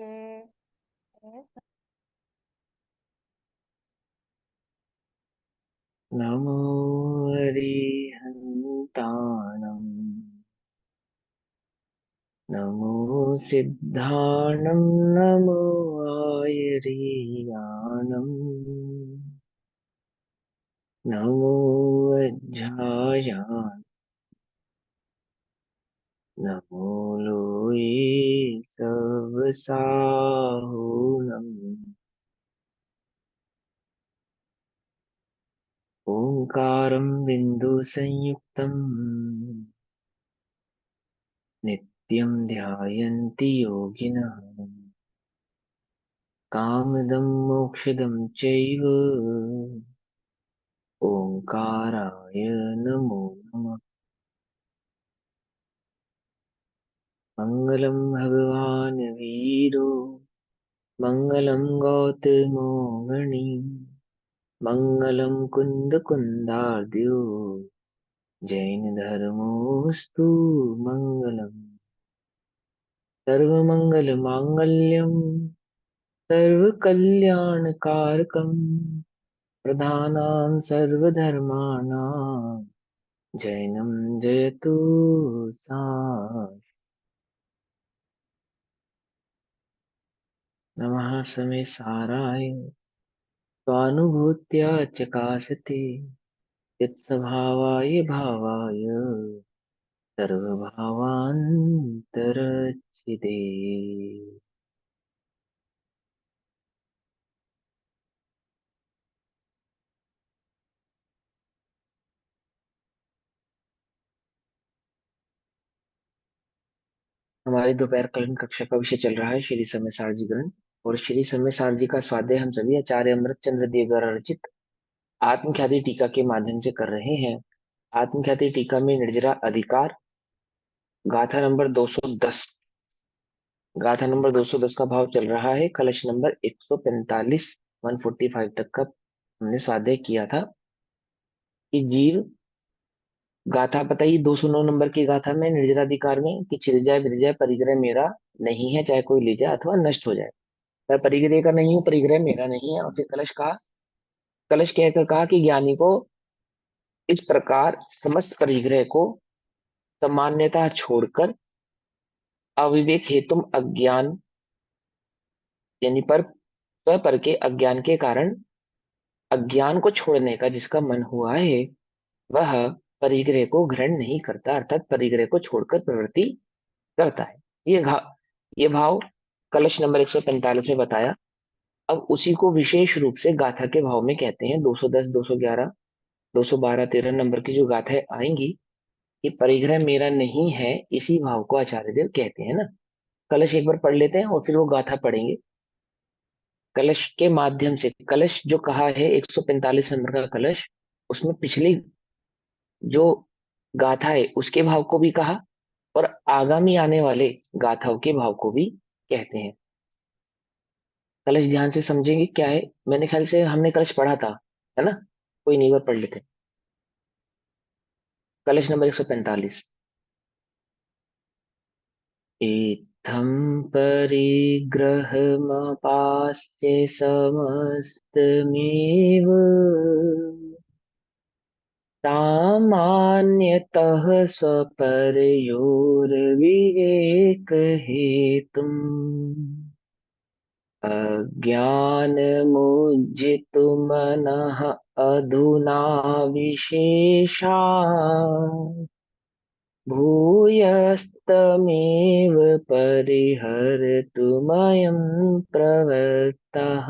नमो हरिहन्ताणम् नमो सिद्धाणं नमो आयरीयाणम् नमो वज्रायान् नमो लोये सवसाहुणम् ओंकारं बिन्दुसंयुक्तम् नित्यं ध्यायन्ति योगिनः कामदं मोक्षदं चैव ओंकाराय नमो नमः। मङ्गलं भगवान् वीरो मङ्गलं गौतमो मणि मङ्गलं कुन्दकुन्दार्द्यो जैनधर्मोऽस्तु मङ्गलम्। सर्वमङ्गलमाङ्गल्यं सर्वकल्याणकारकं प्रधानां सर्वधर्माणां जैनं जयतु सा। नमः समे साराय स्वानुभूत्या चकासते यत्स्वभावाय भावाय सर्वभावान्तरचिते। हमारी दोपहर कालीन कक्षा का विषय चल रहा है श्री समय सारजी ग्रंथ। और श्री समय सारजी का स्वाध्याय हम सभी आचार्य अमृत चंद्र देव द्वारा रचित आत्मख्याति टीका के माध्यम से कर रहे हैं। आत्मख्याति टीका में निर्जरा अधिकार गाथा नंबर 210, गाथा नंबर 210 का भाव चल रहा है। कलश नंबर 145 145 तक का हमने स्वाध्याय किया था कि जीव गाथा बताइए 209 नंबर की गाथा में निर्जराधिकार में कि छिल जाए बिल जाए परिग्रह मेरा नहीं है, चाहे कोई ले जाए अथवा नष्ट हो जाए। मैं परिग्रह का नहीं हूँ, परिग्रह मेरा नहीं है। और फिर कलश कहा, कलश कहकर कहा कि ज्ञानी को इस प्रकार समस्त परिग्रह को सामान्यतः छोड़कर अविवेक हेतु अज्ञान यानी पर पर के अज्ञान के कारण अज्ञान को छोड़ने का जिसका मन हुआ है वह परिग्रह को ग्रहण नहीं करता, अर्थात परिग्रह को छोड़कर प्रवृत्ति करता है। ये भाव कलश नंबर 145 में बताया। अब उसी को विशेष रूप से गाथा के भाव में कहते हैं। 210 211 212 13 नंबर की जो गाथाएं आएंगी, ये परिग्रह मेरा नहीं है, इसी भाव को आचार्य देव कहते हैं ना। कलश एक बार पढ़ लेते हैं और फिर वो गाथा पढ़ेंगे। कलश के माध्यम से कलश जो कहा है 145 नंबर का कलश, उसमें पिछली जो गाथा है उसके भाव को भी कहा और आगामी आने वाले गाथाओं के भाव को भी कहते हैं। कलश ध्यान से समझेंगे क्या है। मैंने ख्याल से हमने कलश पढ़ा था, है ना। कोई नहीं, एक बार पढ़ लेते हैं। कलश नंबर 145। इत्थं परिग्रहमपास्य समस्तमेव सामान्यतः स्वपरयोर्विवेकहेतुम् अज्ञानमुज्झितुमनः अधुना विशेषा भूयस्तमेव परिहर्तुमयं प्रवृत्तः।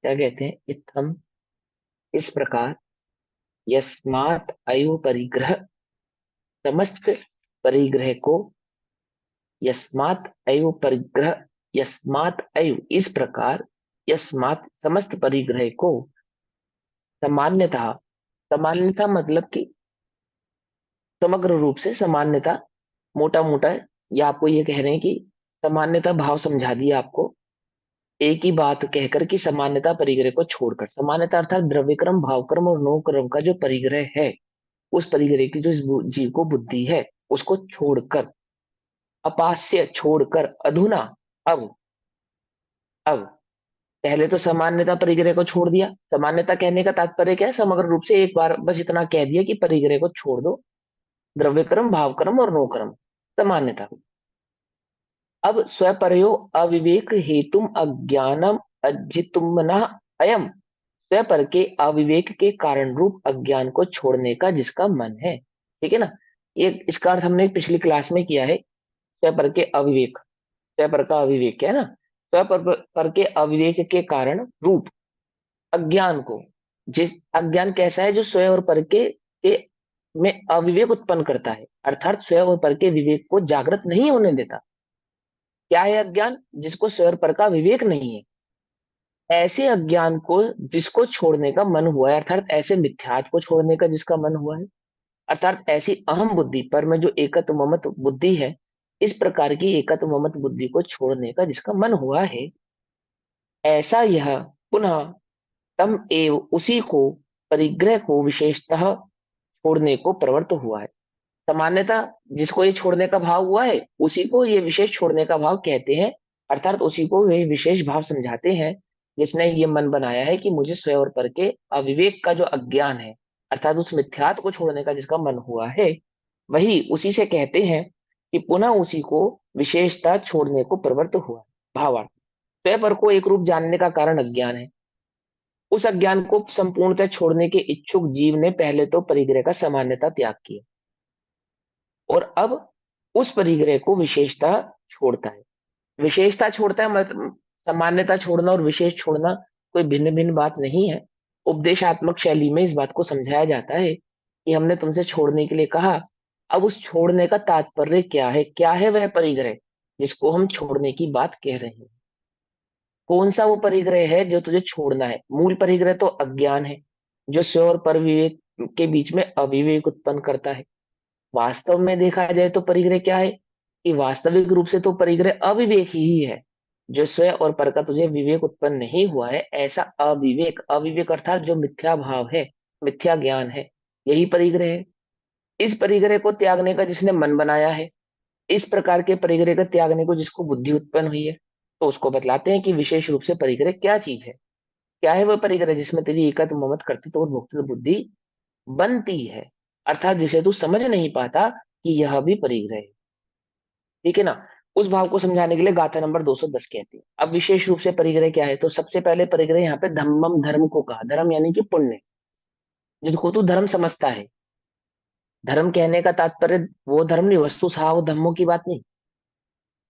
क्या कहते हैं? इत्थम, इस प्रकार, यस्मात् अयु परिग्रह, समस्त परिग्रह को, यस्मात् अयु परिग्रह, यस्मात् अयु इस प्रकार, यस्मात् समस्त परिग्रह को सामान्यतः, सामान्यता मतलब कि समग्र रूप से सामान्यता, मोटा मोटा, या आपको ये कह रहे हैं कि सामान्यता भाव समझा दिया आपको एक ही बात कहकर कि सामान्यता परिग्रह को छोड़कर। सामान्यता अर्थात द्रव्यक्रम भावक्रम और नोक्रम का जो परिग्रह है, उस परिग्रह की जो इस जीव को बुद्धि है उसको छोड़कर, अपास्य छोड़कर, अधुना अब अब पहले तो सामान्यता परिग्रह को छोड़ दिया। सामान्यता कहने का तात्पर्य क्या है? समग्र रूप से एक बार बस इतना कह दिया कि परिग्रह को छोड़ दो, द्रव्य क्रम, भाव क्रम और नो क्रम, सामान्यता। अब स्वपरयो अविवेक हेतुम अज्ञानम अज्जितुमना अयम, स्वपर के अविवेक के कारण रूप अज्ञान को छोड़ने का जिसका मन है। ठीक है ना? ये इसका अर्थ हमने पिछली क्लास में किया है। स्वपर के अविवेक, स्वपर का अविवेक क्या है ना, स्वपर पर के अविवेक के कारण रूप अज्ञान को, जिस अज्ञान कैसा है? जो स्वयं और पर के में अविवेक उत्पन्न करता है, अर्थात स्वयं और पर के विवेक को जागृत नहीं होने देता। क्या है अज्ञान? जिसको स्वयं और पर का विवेक नहीं है, ऐसे अज्ञान को जिसको छोड़ने का मन हुआ है, अर्थात ऐसे मिथ्यात्व को छोड़ने का जिसका मन हुआ है, अर्थात ऐसी अहम बुद्धि पर में जो एकत्व ममत्व बुद्धि है, इस प्रकार की एकत्व ममत्व बुद्धि को छोड़ने का जिसका मन हुआ है, ऐसा यह पुनः तम एव उसी को, परिग्रह को विशेषतः छोड़ने को प्रवृत्त हुआ है। सामान्यता जिसको ये छोड़ने का भाव हुआ है, उसी को ये विशेष छोड़ने का भाव कहते हैं, अर्थात उसी को वे विशेष भाव समझाते हैं, जिसने ये मन बनाया है कि मुझे स्वयं और पर के अविवेक का जो अज्ञान है, अर्थात उस मिथ्यात्व को छोड़ने का जिसका मन हुआ है, वही उसी से कहते हैं कि पुनः उसी को विशेषता छोड़ने को प्रवृत्त हुआ है। भावार्थ, स्वयं पर को एक रूप जानने का कारण अज्ञान है। उस अज्ञान को संपूर्णतः छोड़ने के इच्छुक जीव ने पहले तो परिग्रह का सामान्यता त्याग किया, और अब उस परिग्रह को विशेषता छोड़ता है। विशेषता छोड़ता है मतलब सामान्यता छोड़ना और विशेष छोड़ना कोई भिन्न भिन्न बात नहीं है। उपदेशात्मक शैली में इस बात को समझाया जाता है कि हमने तुमसे छोड़ने के लिए कहा, अब उस छोड़ने का तात्पर्य क्या है? क्या है वह परिग्रह जिसको हम छोड़ने की बात कह रहे हैं? कौन सा वो परिग्रह है जो तुझे छोड़ना है? मूल परिग्रह तो अज्ञान है, जो स्व और पर विवेक के बीच में अविवेक उत्पन्न करता है। वास्तव में देखा जाए तो परिग्रह क्या है? कि वास्तविक रूप से तो परिग्रह अविवेक ही है। जो स्वयं और पर का तुझे विवेक उत्पन्न नहीं हुआ है, ऐसा अविवेक, अविवेक अर्थात जो मिथ्या भाव है, मिथ्या ज्ञान है, यही परिग्रह है। इस परिग्रह को त्यागने का जिसने मन बनाया है, इस प्रकार के परिग्रह को त्यागने को जिसको बुद्धि उत्पन्न हुई है, तो उसको बतलाते हैं कि विशेष रूप से परिग्रह क्या चीज है। क्या है वह परिग्रह जिसमें तेरी एकत्व ममत कर्तृत्व और भोक्तृत्व बुद्धि बनती है, अर्थात जिसे तू समझ नहीं पाता कि यह भी परिग्रह है। ठीक है ना? उस भाव को समझाने के लिए गाथा नंबर 210 कहती है। अब विशेष रूप से परिग्रह क्या है? तो सबसे पहले परिग्रह यहाँ पे धम्मम, धर्म को कहा। धर्म यानी कि पुण्य, जिनको तू धर्म समझता है। धर्म कहने का तात्पर्य वो धर्म नहीं, वस्तु सहा वो धर्मों की बात नहीं।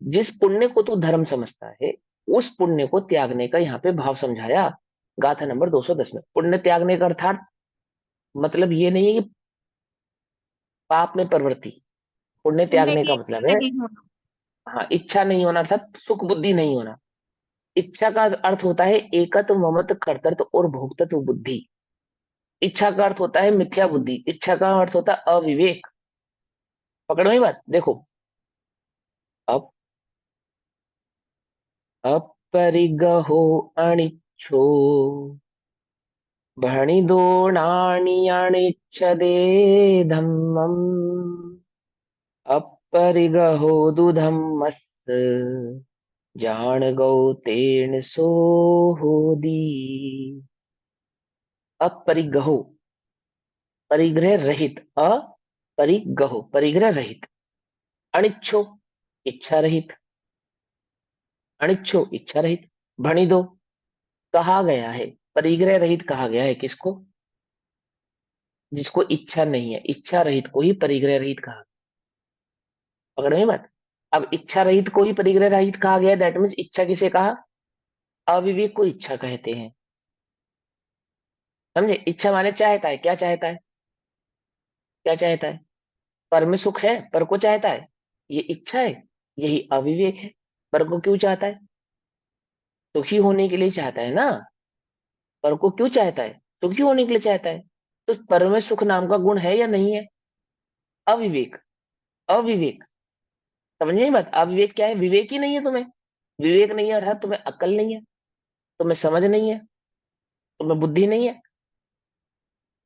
जिस पुण्य को तू धर्म समझता है, उस पुण्य को त्यागने का यहाँ पे भाव समझाया गाथा नंबर 210 में। पुण्य त्यागने का अर्थात मतलब ये नहीं है कि पाप में प्रवृत्ति। पुण्य पुण्य त्यागने की का इच्छा मतलब है, नहीं होना। हाँ, इच्छा नहीं होना अर्थात सुख बुद्धि नहीं होना। इच्छा का अर्थ होता है एकत्व ममत्व कर्तृत्व और भोक्तृत्व बुद्धि। इच्छा का अर्थ होता है मिथ्या बुद्धि। इच्छा का अर्थ होता है अविवेक। पकड़ो ये बात, देखो। अप अपरिगहो अनिच्छो भणिदोणानि अनिच्छदे धम्मम् अपरिगहो दुधम्मस्त जान गौ तेन सो होदी। अपरिगहो, परिग्रह रहित, अपरिगहो परिग्रह रहित, अनिच्छो इच्छा रहित, अनिच्छो इच्छा रहित, भणी दो कहा गया है, परिग्रह रहित कहा गया है किसको? जिसको इच्छा नहीं है, इच्छा रहित को ही परिग्रह रहित कहा। पकड़ में बात। अब इच्छा रहित को ही परिग्रह रहित कहा गया, दैट मीन्स इच्छा किसे कहा? अविवेक को इच्छा कहते हैं। समझे? इच्छा माने चाहता है। क्या चाहता है? क्या चाहता है? पर में सुख है, पर को चाहता है, ये इच्छा है, यही अविवेक है। पर को क्यों चाहता है? सुखी होने के लिए चाहता है ना। पर को क्यों चाहता है? सुखी होने के लिए चाहता है। तो पर में सुख नाम का गुण है या नहीं है? अविवेक, अविवेक। समझ में बात? अविवेक क्या है? विवेक ही नहीं है तुम्हें। विवेक नहीं है अर्थात तुम्हें अकल नहीं है, तुम्हें समझ नहीं है, तुम्हें बुद्धि नहीं है।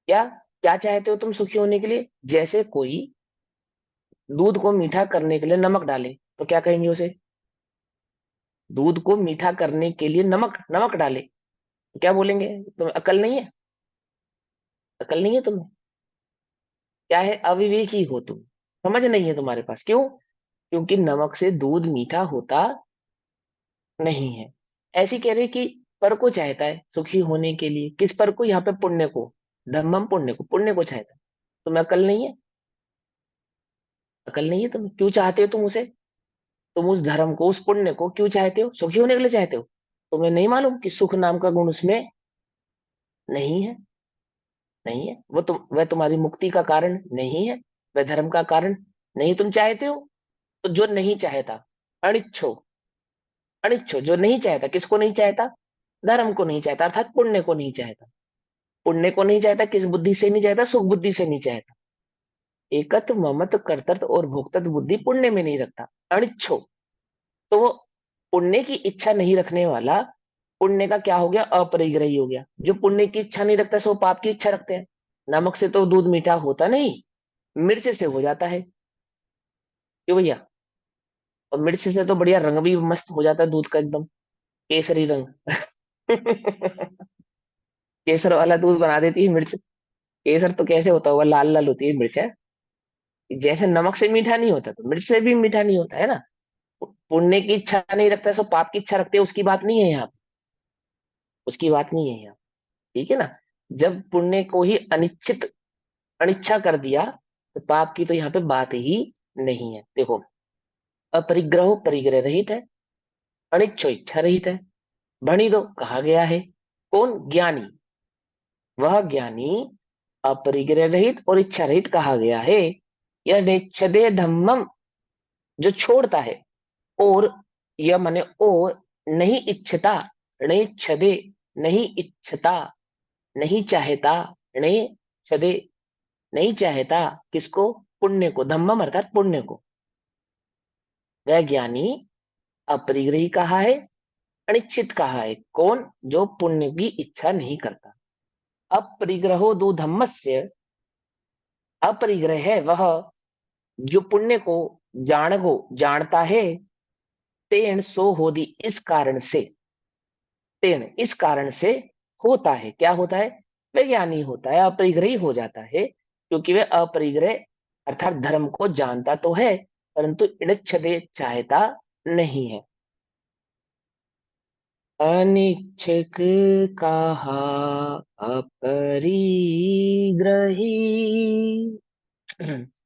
क्या क्या चाहते हो तुम सुखी होने के लिए? जैसे कोई दूध को मीठा करने के लिए नमक डाले, तो क्या कहेंगे उसे? दूध को मीठा करने के लिए नमक नमक डाले, तो क्या बोलेंगे? तुम्हें अकल नहीं है? अकल नहीं है तुम्हें? क्या है, अविवेकी हो तुम। समझ नहीं है तुम्हारे पास, क्यों? क्योंकि नमक से दूध मीठा होता नहीं है। ऐसी कह रहे कि पर को चाहता है सुखी होने के लिए, किस पर को? यहाँ पे पुण्य को, धम्मम पुण्य को, पुण्य को चाहता है। तुम्हें अकल नहीं है? अकल नहीं है तुम्हें? क्यों चाहते हो तुम उसे? तुम उस धर्म को, उस पुण्य को क्यों चाहते हो? सुखी होने के लिए चाहते हो। तुम्हें नहीं मालूम कि सुख नाम का गुण उसमें नहीं है? नहीं है वो, वह तुम्हारी मुक्ति का कारण नहीं है, वह धर्म का कारण नहीं। तुम चाहते हो। तो जो नहीं चाहता, अनिच्छो, अनिच्छो जो नहीं चाहता, किसको नहीं चाहता? धर्म को नहीं चाहता, अर्थात पुण्य को नहीं चाहता। पुण्य को नहीं चाहता, किस बुद्धि से नहीं चाहता? सुख बुद्धि से नहीं चाहता। एकत्व ममत्व कर्तृत्व और भोक्तृत्व बुद्धि पुण्य में नहीं रखता, अनिच्छो। तो वो पुण्य की इच्छा नहीं रखने वाला, पुण्य का क्या हो गया? अपरिग्रही हो गया। जो पुण्य की इच्छा नहीं रखता सो पाप की इच्छा रखते हैं। नमक से तो दूध मीठा होता नहीं, मिर्च से हो जाता है। क्यों भैया? और मिर्च से तो बढ़िया रंग भी मस्त हो जाता है दूध का, एकदम केसरी रंग। केसर वाला दूध बना देती है मिर्च। केसर तो कैसे होता होगा, लाल लाल होती है मिर्च है। जैसे नमक से मीठा नहीं होता, तो मिर्च से भी मीठा नहीं होता है ना। पुण्य की इच्छा नहीं रखता सो पाप की इच्छा रखते हैं, उसकी बात नहीं है यहाँ। उसकी बात नहीं है यहाँ। ठीक है ना? जब पुण्य को ही अनिश्चित, अनिच्छा कर दिया, तो पाप की तो यहाँ पे बात ही नहीं है। देखो, अपरिग्रह परिग्रह रहित है, अनिच्छो इच्छा रहित है। भणी दो कहा गया है। कौन? ज्ञानी। वह ज्ञानी अपरिग्रह रहित और इच्छा रहित कहा गया है। यह नेच्छदे धम्मम, जो छोड़ता है, और यह माने और नहीं इच्छता, नहीं छदे, नहीं इच्छता, नहीं चाहता, नहीं छदे, नहीं चाहता, किसको? पुण्य को, धम्मम अर्थात पुण्य को। वह ज्ञानी अपरिग्रही कहा है, अनिश्चित कहा है। कौन? जो पुण्य की इच्छा नहीं करता। अपरिग्रहो दो धम्मस्य, अपरिग्रह है वह जो पुण्य को जान को जानता है। तेण सो होदी, इस कारण से, तेण इस कारण से होता है। क्या होता है? वह ज्ञानी होता है, अपरिग्रही हो जाता है, क्योंकि वह अपरिग्रह अर्थात धर्म को जानता तो है, परंतु इच्छदे चाहता नहीं है। अनिच्छक कहा, अपरिग्रही।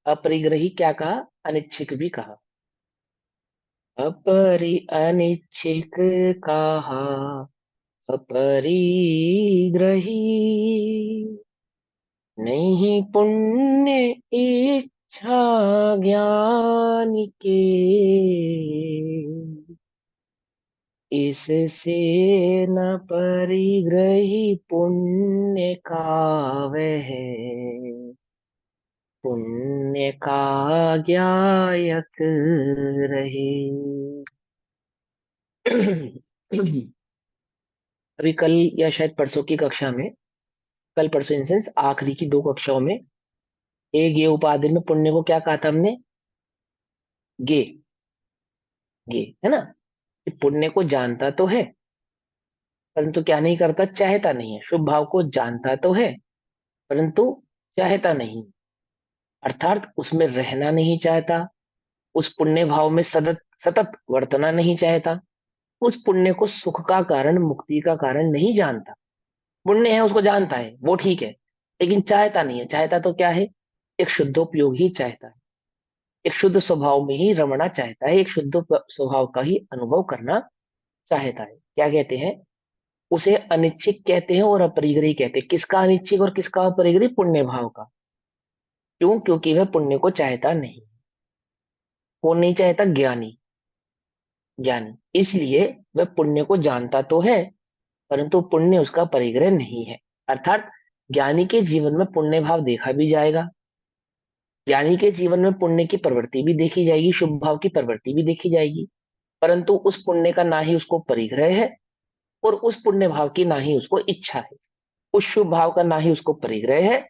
अपरिग्रही क्या कहा? अनिच्छक भी कहा। अनिच्छक कहा, अपरिग्रही। नहीं पुण्य इच्छा ज्ञान के, इससे न परिग्रही पुण्य का वह, पुण्य का ज्ञायक रहे। अभी कल या शायद परसों की कक्षा में, कल परसों इन सेंस आखिरी की दो कक्षाओं में, एक ये उपाधि में पुण्य को क्या कहा था हमने? गे, गे है ना? कि पुण्य को जानता तो है, परंतु क्या नहीं करता? चाहता नहीं है। शुभ भाव को जानता तो है, परंतु चाहता नहीं, अर्थात उसमें रहना नहीं चाहता। उस पुण्य भाव में सतत सतत वर्तना नहीं चाहता। उस पुण्य को सुख का कारण, मुक्ति का कारण नहीं जानता। पुण्य है उसको जानता है, वो ठीक है, लेकिन चाहता नहीं है। चाहता तो क्या है? एक शुद्धोपयोग ही चाहता है, एक शुद्ध स्वभाव में ही रमना चाहता है, एक शुद्ध स्वभाव का ही अनुभव करना चाहता है। क्या कहते हैं उसे? अनिच्छिक कहते हैं और अपरिग्रही कहते हैं। किसका अनिच्छिक और किसका अपरिग्रही? पुण्य भाव का। क्यों? क्योंकि वह पुण्य को चाहता नहीं। कौन नहीं चाहता? ज्ञानी। ज्ञानी, इसलिए वह पुण्य को जानता तो है, परंतु पुण्य उसका परिग्रह नहीं है। अर्थात ज्ञानी के जीवन में पुण्य भाव देखा भी जाएगा, ज्ञानी के जीवन में पुण्य की प्रवृत्ति भी देखी जाएगी, शुभ भाव की प्रवृत्ति भी देखी जाएगी, परंतु उस पुण्य का ना ही उसको परिग्रह है, और उस पुण्य भाव की ना ही उसको इच्छा है। उस शुभ भाव का ना ही उसको परिग्रह है,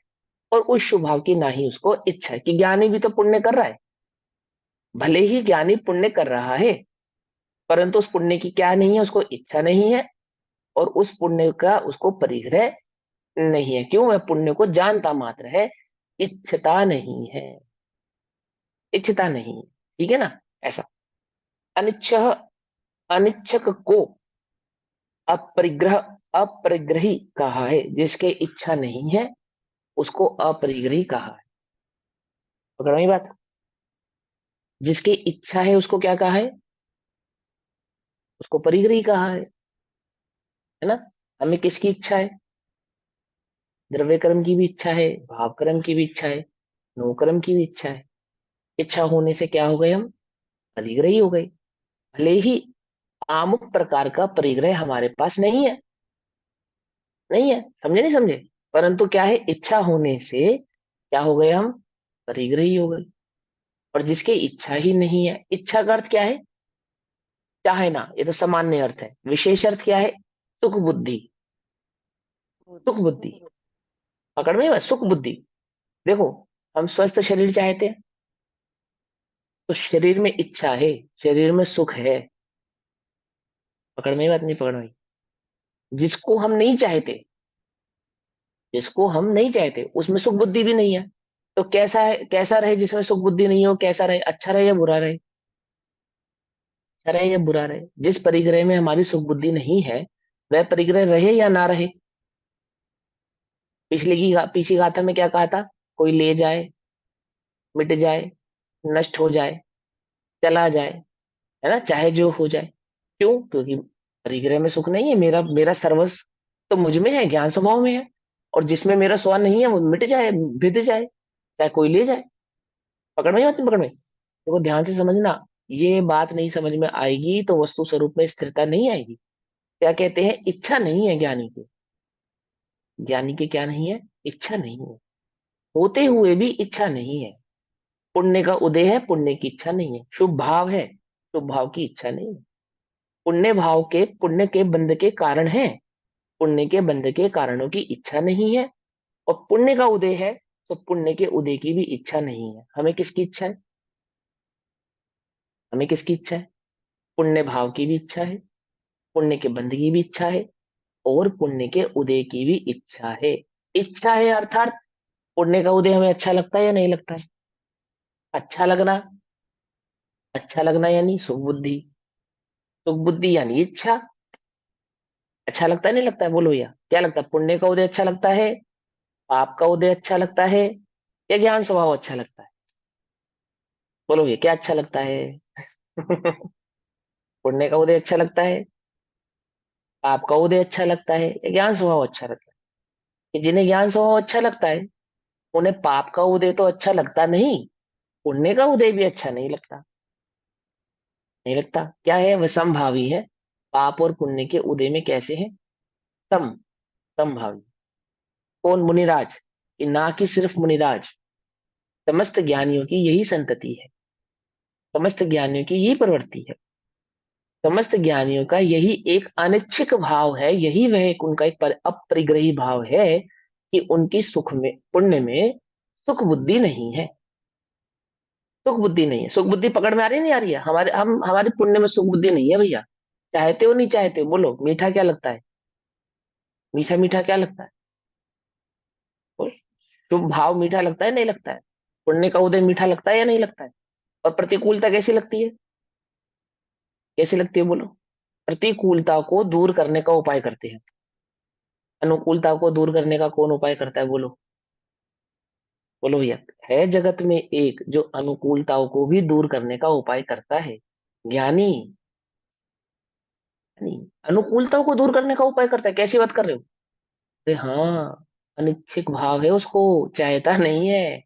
और उस शुभ भाव की ना ही उसको इच्छा है। कि ज्ञानी भी तो पुण्य कर रहा है, भले ही ज्ञानी पुण्य कर रहा है, परंतु उस पुण्य की क्या नहीं है, उसको इच्छा नहीं है, और उस पुण्य का उसको परिग्रह नहीं है। क्यों? वह पुण्य को जानता मात्र है, इच्छता नहीं है, इच्छता नहीं है। ठीक है ना? ऐसा। अनिच्छ, अनिच्छक को अपरिग्रह, अपरिग्रही कहा है। जिसके इच्छा नहीं है उसको अपरिग्रही कहा है। पकड़ में बात? जिसकी इच्छा है उसको क्या कहा है? उसको परिग्रही कहा है ना? हमें किसकी इच्छा है? द्रव्य कर्म की भी इच्छा है, भाव कर्म की भी इच्छा है, नो कर्म की भी इच्छा है। इच्छा होने से क्या हो गए हम? परिग्रही हो गए। भले ही आमुक प्रकार का परिग्रह हमारे पास नहीं है, नहीं है, समझे नहीं समझे? परंतु क्या है, इच्छा होने से क्या हो गए हम? परिग्रही हो गए। और जिसकी इच्छा ही नहीं है, इच्छा का अर्थ क्या है? चाहे ना, ये तो सामान्य अर्थ है। विशेष अर्थ क्या है? सुख बुद्धि, सुख बुद्धि। पकड़ में है? सुख बुद्धि। देखो, हम स्वस्थ शरीर चाहते हैं, तो शरीर में इच्छा है, शरीर में सुख है। पकड़ में ही बात? नहीं पकड़ में? जिसको हम नहीं चाहते, जिसको हम नहीं चाहते उसमें सुख बुद्धि भी नहीं है। तो कैसा है, कैसा रहे जिसमें सुख बुद्धि नहीं हो? कैसा रहे? अच्छा रहे या बुरा रहे? अच्छा रहे या बुरा रहे? जिस परिग्रह में हमारी सुख बुद्धि नहीं है, वह परिग्रह रहे या ना रहे? पिछली गाथा में क्या कहा था? कोई ले जाए, मिट जाए, नष्ट हो जाए, चला जाए, है ना, चाहे जो हो जाए। क्यों? क्योंकि परिग्रह में सुख नहीं है। मेरा मेरा सर्वस्व तो मुझ में है, ज्ञान स्वभाव में है। और जिसमें मेरा स्व नहीं है वो मिट जाए, भिद जाए, चाहे कोई ले जाए। पकड़ में ही बात? नहीं पकड़ में? देखो ध्यान से समझना। ये बात नहीं समझ में आएगी तो वस्तु स्वरूप में स्थिरता नहीं आएगी। क्या कहते हैं? इच्छा नहीं है ज्ञानी की। ज्ञानी की क्या नहीं है? इच्छा नहीं है। होते हुए भी इच्छा नहीं है। पुण्य का उदय है, पुण्य की इच्छा नहीं है। शुभ भाव है, शुभ भाव की इच्छा नहीं है। पुण्य भाव के, पुण्य के बंध के कारण है, पुण्य के बंध के कारणों की इच्छा नहीं है। और पुण्य का उदय है, तो पुण्य के उदय की भी इच्छा नहीं है। हमें किसकी इच्छा है? हमें किसकी इच्छा है? पुण्य भाव की भी इच्छा है, पुण्य के बंध की भी इच्छा है, और पुण्य के उदय की भी इच्छा है। इच्छा है अर्थात पुण्य का उदय हमें अच्छा लगता है या नहीं लगता है? अच्छा लगना, अच्छा लगना यानी सुख बुद्धि, सुख बुद्धि यानी इच्छा। अच्छा लगता है नहीं लगता है? बोलो भैया, क्या लगता है? पुण्य का उदय अच्छा लगता है, पाप का उदय अच्छा लगता है, या ज्ञान स्वभाव अच्छा लगता है? बोलो भैया, क्या अच्छा लगता है? पुण्य का उदय अच्छा लगता है, पाप का उदय अच्छा लगता है, या ज्ञान स्वभाव अच्छा लगता है? कि जिन्हें ज्ञान स्वभाव अच्छा लगता है, उन्हें पाप का उदय तो अच्छा लगता नहीं, पुण्य का उदय भी अच्छा नहीं लगता। नहीं लगता। क्या है? वह समभावी है। पाप और पुण्य के उदय में कैसे है? सम, समभावी। कौन? मुनिराज। कि ना कि सिर्फ मुनिराज, समस्त ज्ञानियों की यही संतति है, समस्त ज्ञानियों की यही प्रवृत्ति है, समस्त ज्ञानियों का यही एक अनिच्छिक भाव है। यही वह एक उनका एक अपरिग्रही भाव है कि उनकी सुख में, पुण्य में सुख बुद्धि नहीं है। सुख बुद्धि नहीं है। सुख बुद्धि पकड़ में आ रही है नहीं आ रही है? हमारे पुण्य में सुख बुद्धि नहीं है भैया। चाहते हो नहीं चाहते हो? बोलो, मीठा क्या लगता है? मीठा मीठा क्या लगता है? बोल। शुभ भाव मीठा लगता है नहीं लगता है? पुण्य का उदय मीठा लगता है या नहीं लगता है? और प्रतिकूलता कैसी लगती है? कैसी लगती है? बोलो। प्रतिकूलता को दूर करने का उपाय करते हैं। अनुकूलता को दूर करने का कौन उपाय करता है? बोलो। बोलो भैया। है जगत में एक जो अनुकूलताओं को भी दूर करने का उपाय करता है, ज्ञानी। यानी अनुकूलताओं को दूर करने का उपाय करता है। कैसी बात कर रहे हो? अरे हाँ, अनिच्छिक भाव है उसको, चाहता नहीं है।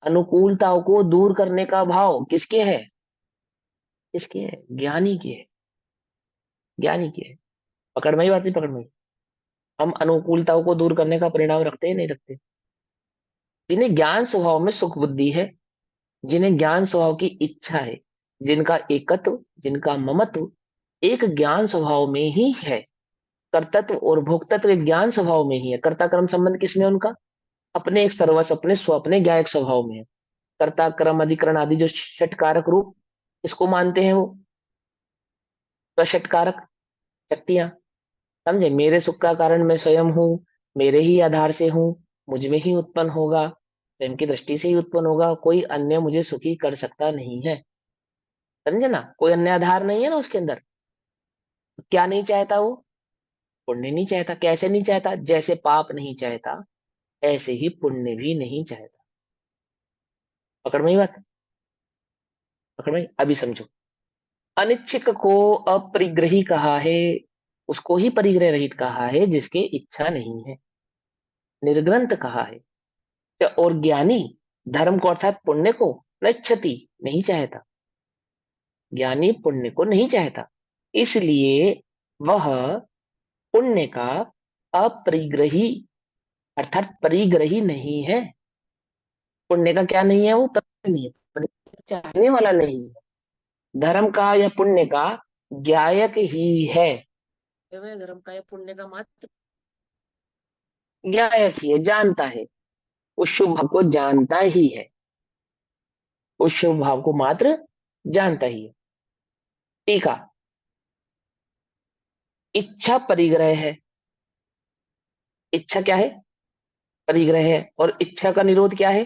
अनुकूलताओं को दूर करने का भाव किसके है? किसके है? ज्ञानी के है, ज्ञानी के है। पकड़ में ही बात? नहीं पकड़ में ही? हम अनुकूलताओं को दूर करने का परिणाम रखते हैं नहीं रखते? जिन्हें ज्ञान स्वभाव में सुख बुद्धि है, जिन्हें ज्ञान स्वभाव की इच्छा है, जिनका एकत्व, जिनका ममत्व एक ज्ञान स्वभाव में ही है, कर्तत्व और भोक्तत्व एक ज्ञान स्वभाव में ही है। कर्ता कर्म संबंध किसमें? उनका अपने एक सर्वस, अपने स्व, अपने ज्ञायक स्वभाव में है। कर्ता कर्म अधिकरण आदि जो षट कारक रूप, इसको मानते हैं वो। तो षटकारक शक्तियां, समझे। मेरे सुख का कारण मैं स्वयं हूँ, मेरे ही आधार से हूँ, मुझ में ही उत्पन्न होगा, स्वयं की दृष्टि से ही उत्पन्न होगा, कोई अन्य मुझे सुखी कर सकता नहीं है। समझे ना, कोई अन्य आधार नहीं है ना उसके अंदर। तो क्या नहीं चाहता वो? पुण्य नहीं चाहता। कैसे नहीं चाहता? जैसे पाप नहीं चाहता, ऐसे ही पुण्य भी नहीं चाहता। पकड़ में ही बात? पकड़ में? अभी समझो। अनिच्छिक को अपरिग्रही कहा है, उसको ही परिग्रह रहित कहा है जिसके इच्छा नहीं है। निर्ग्रंथ कहा है। और ज्ञानी धर्म को अर्थात पुण्य को नच्छति नहीं चाहता। ज्ञानी पुण्य को नहीं चाहता, इसलिए वह पुण्य का अपरिग्रही अर्थात परिग्रही नहीं है। पुण्य का क्या नहीं है? वो परिग्रही नहीं है, पुण्य का चाहने वाला नहीं है। धर्म का या पुण्य का ज्ञायक ही है। तो वह धर्म का या पुण्य का मात्र ज्ञायक ही है, जानता है, उस शुभ भाव को जानता ही है, उस शुभ भाव को मात्र जानता ही है। टीका। इच्छा परिग्रह है। इच्छा क्या है? परिग्रह है। और इच्छा का निरोध क्या है?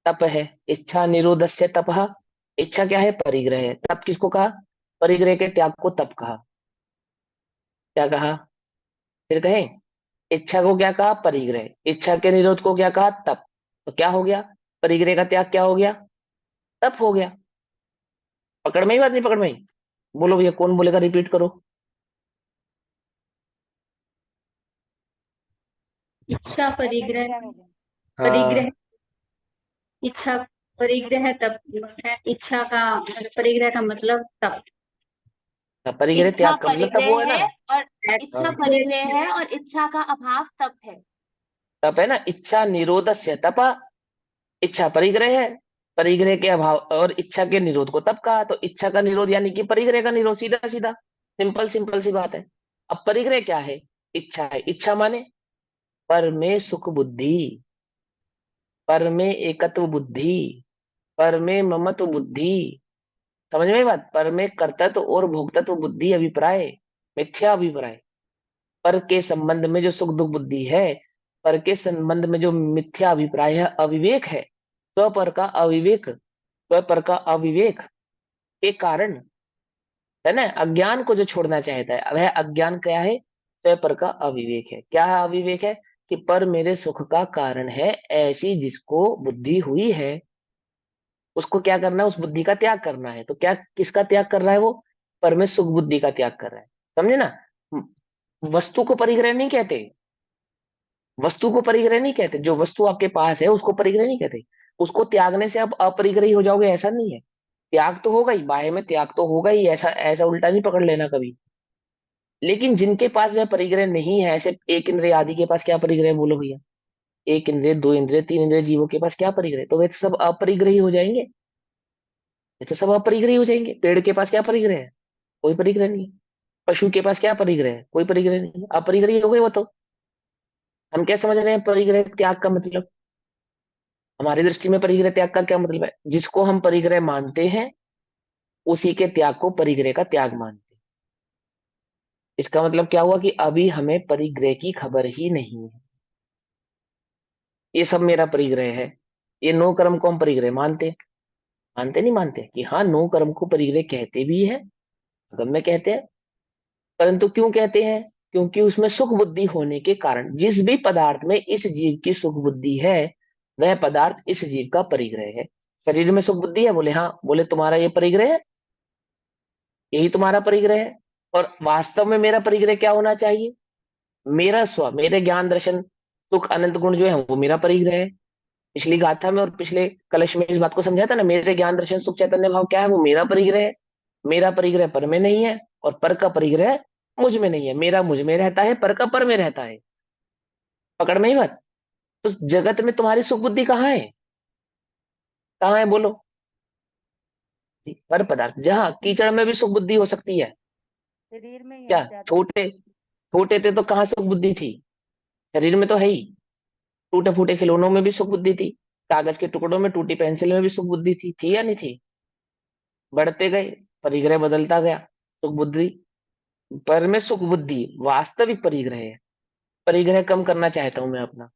तप है। इच्छा निरोधस्य तपः। इच्छा क्या है? परिग्रह है। तप किसको कहा? परिग्रह के त्याग को तप कहा। क्या कहा? फिर कहें। इच्छा को क्या कहा? परिग्रह। इच्छा के निरोध को क्या कहा? तप। तो क्या हो गया? परिग्रह का त्याग क्या हो गया? तप हो गया। पकड़ में ही बात? नहीं पकड़ में ही? बोलो भैया, कौन बोलेगा? रिपीट करो। इच्छा परिग्रह, हाँ। परिग्रह, इच्छा परिग्रह तप है। इच्छा का परिग्रह का मतलब तप। परिग्रह इच्छा त्याग का मतलब तप परिग्रह वो है ना। है और इच्छा हाँ, परिग्रह है और इच्छा का अभाव तप है। तप है ना। इच्छा निरोधस्य तप। इच्छा परिग्रह है, परिग्रह के अभाव और इच्छा के निरोध को तब कहा। तो इच्छा का निरोध यानी कि परिग्रह का निरोध, सीधा सीधा, सिंपल सिंपल सी बात है। अब परिग्रह क्या है? इच्छा है। इच्छा माने पर में सुख बुद्धि, पर में एकत्व बुद्धि, पर में ममत्व बुद्धि। समझ में बात? पर में कर्तत्व और भोक्तत्व बुद्धि अभिप्राय, मिथ्या अभिप्राय। पर के संबंध में जो सुख दुख बुद्धि है, पर के संबंध में जो मिथ्या अभिप्राय है, अविवेक है। स्वपर का अविवेक, स्वपर का अविवेक के कारण, है ना, अज्ञान को जो छोड़ना चाहता है, वह अज्ञान क्या है? स्वपर का अविवेक है। क्या है अविवेक? है कि पर मेरे सुख का कारण है, ऐसी जिसको बुद्धि हुई है, उसको क्या करना है? उस बुद्धि का त्याग करना है। तो क्या, किसका त्याग कर रहा है वो? पर में सुख बुद्धि का त्याग कर रहा है। समझे ना? वस्तु को परिग्रह नहीं कहते। वस्तु को परिग्रह नहीं कहते। जो वस्तु आपके पास है उसको परिग्रह नहीं कहते। उसको त्यागने से आप अपरिग्रही हो जाओगे, ऐसा नहीं है। त्याग तो होगा ही, बाह्य में त्याग तो होगा ही, ऐसा ऐसा उल्टा नहीं पकड़ लेना कभी। लेकिन जिनके पास वह परिग्रह नहीं है, ऐसे एक इंद्रिय आदि के पास क्या परिग्रह है? बोलो भैया। एक इंद्रिय, दो इंद्रिय, तीन इंद्रिय जीवों के पास क्या परिग्रह है? तो वे तो सब अपरिग्रही हो जाएंगे। ये तो सब अपरिग्रही हो जाएंगे। पेड़ के पास क्या परिग्रह है? कोई परिग्रह नहीं है। पशु के पास क्या परिग्रह है? कोई परिग्रह नहीं है। अपरिग्रही हो गए वो तो। हम क्या समझ रहे हैं परिग्रह त्याग का मतलब? हमारी दृष्टि में परिग्रह त्याग का क्या मतलब है? जिसको हम परिग्रह मानते हैं, उसी के त्याग को परिग्रह का त्याग मानते हैं। इसका मतलब क्या हुआ? कि अभी हमें परिग्रह की खबर ही नहीं है। ये सब मेरा परिग्रह है। ये नो कर्म को हम परिग्रह मानते हैं। मानते नहीं मानते कि हाँ, नो कर्म को परिग्रह कहते भी है, गम्य कहते हैं। परंतु क्यों कहते हैं? क्योंकि उसमें सुख बुद्धि होने के कारण, जिस भी पदार्थ में इस जीव की सुख बुद्धि है, वह पदार्थ इस जीव का परिग्रह है। शरीर में सुख बुद्धि है? बोले हाँ। बोले तुम्हारा ये परिग्रह है, यही तुम्हारा परिग्रह है। और वास्तव में मेरा परिग्रह क्या होना चाहिए? मेरा स्व, मेरे ज्ञान दर्शन सुख अनंत गुण जो है वो मेरा परिग्रह है। पिछली गाथा में और पिछले कलश में इस बात को समझा था ना। मेरे ज्ञान दर्शन सुख चैतन्य भाव क्या है? वो मेरा परिग्रह है। मेरा परिग्रह पर में नहीं है, और पर का परिग्रह मुझ में नहीं है। मेरा मुझ में रहता है, पर का पर में रहता है। पकड़ में ही बात? तो जगत में तुम्हारी सुख बुद्धि कहाँ है? कहाँ है बोलो? पर पदार्थ, जहाँ कीचड़ में भी सुख बुद्धि हो सकती है। शरीर में ही क्या है ज्यादा। छोटे छोटे थे तो कहाँ सुख बुद्धि थी? शरीर में तो है ही। टूटे फूटे खिलौनों में भी सुख बुद्धि थी, कागज के टुकड़ों में, टूटी पेंसिल में भी सुख बुद्धि थी या नहीं थी? बढ़ते गए, परिग्रह बदलता गया। सुख बुद्धि, पर में सुख बुद्धि वास्तविक परिग्रह है। परिग्रह कम करना चाहता हूं मैं अपना,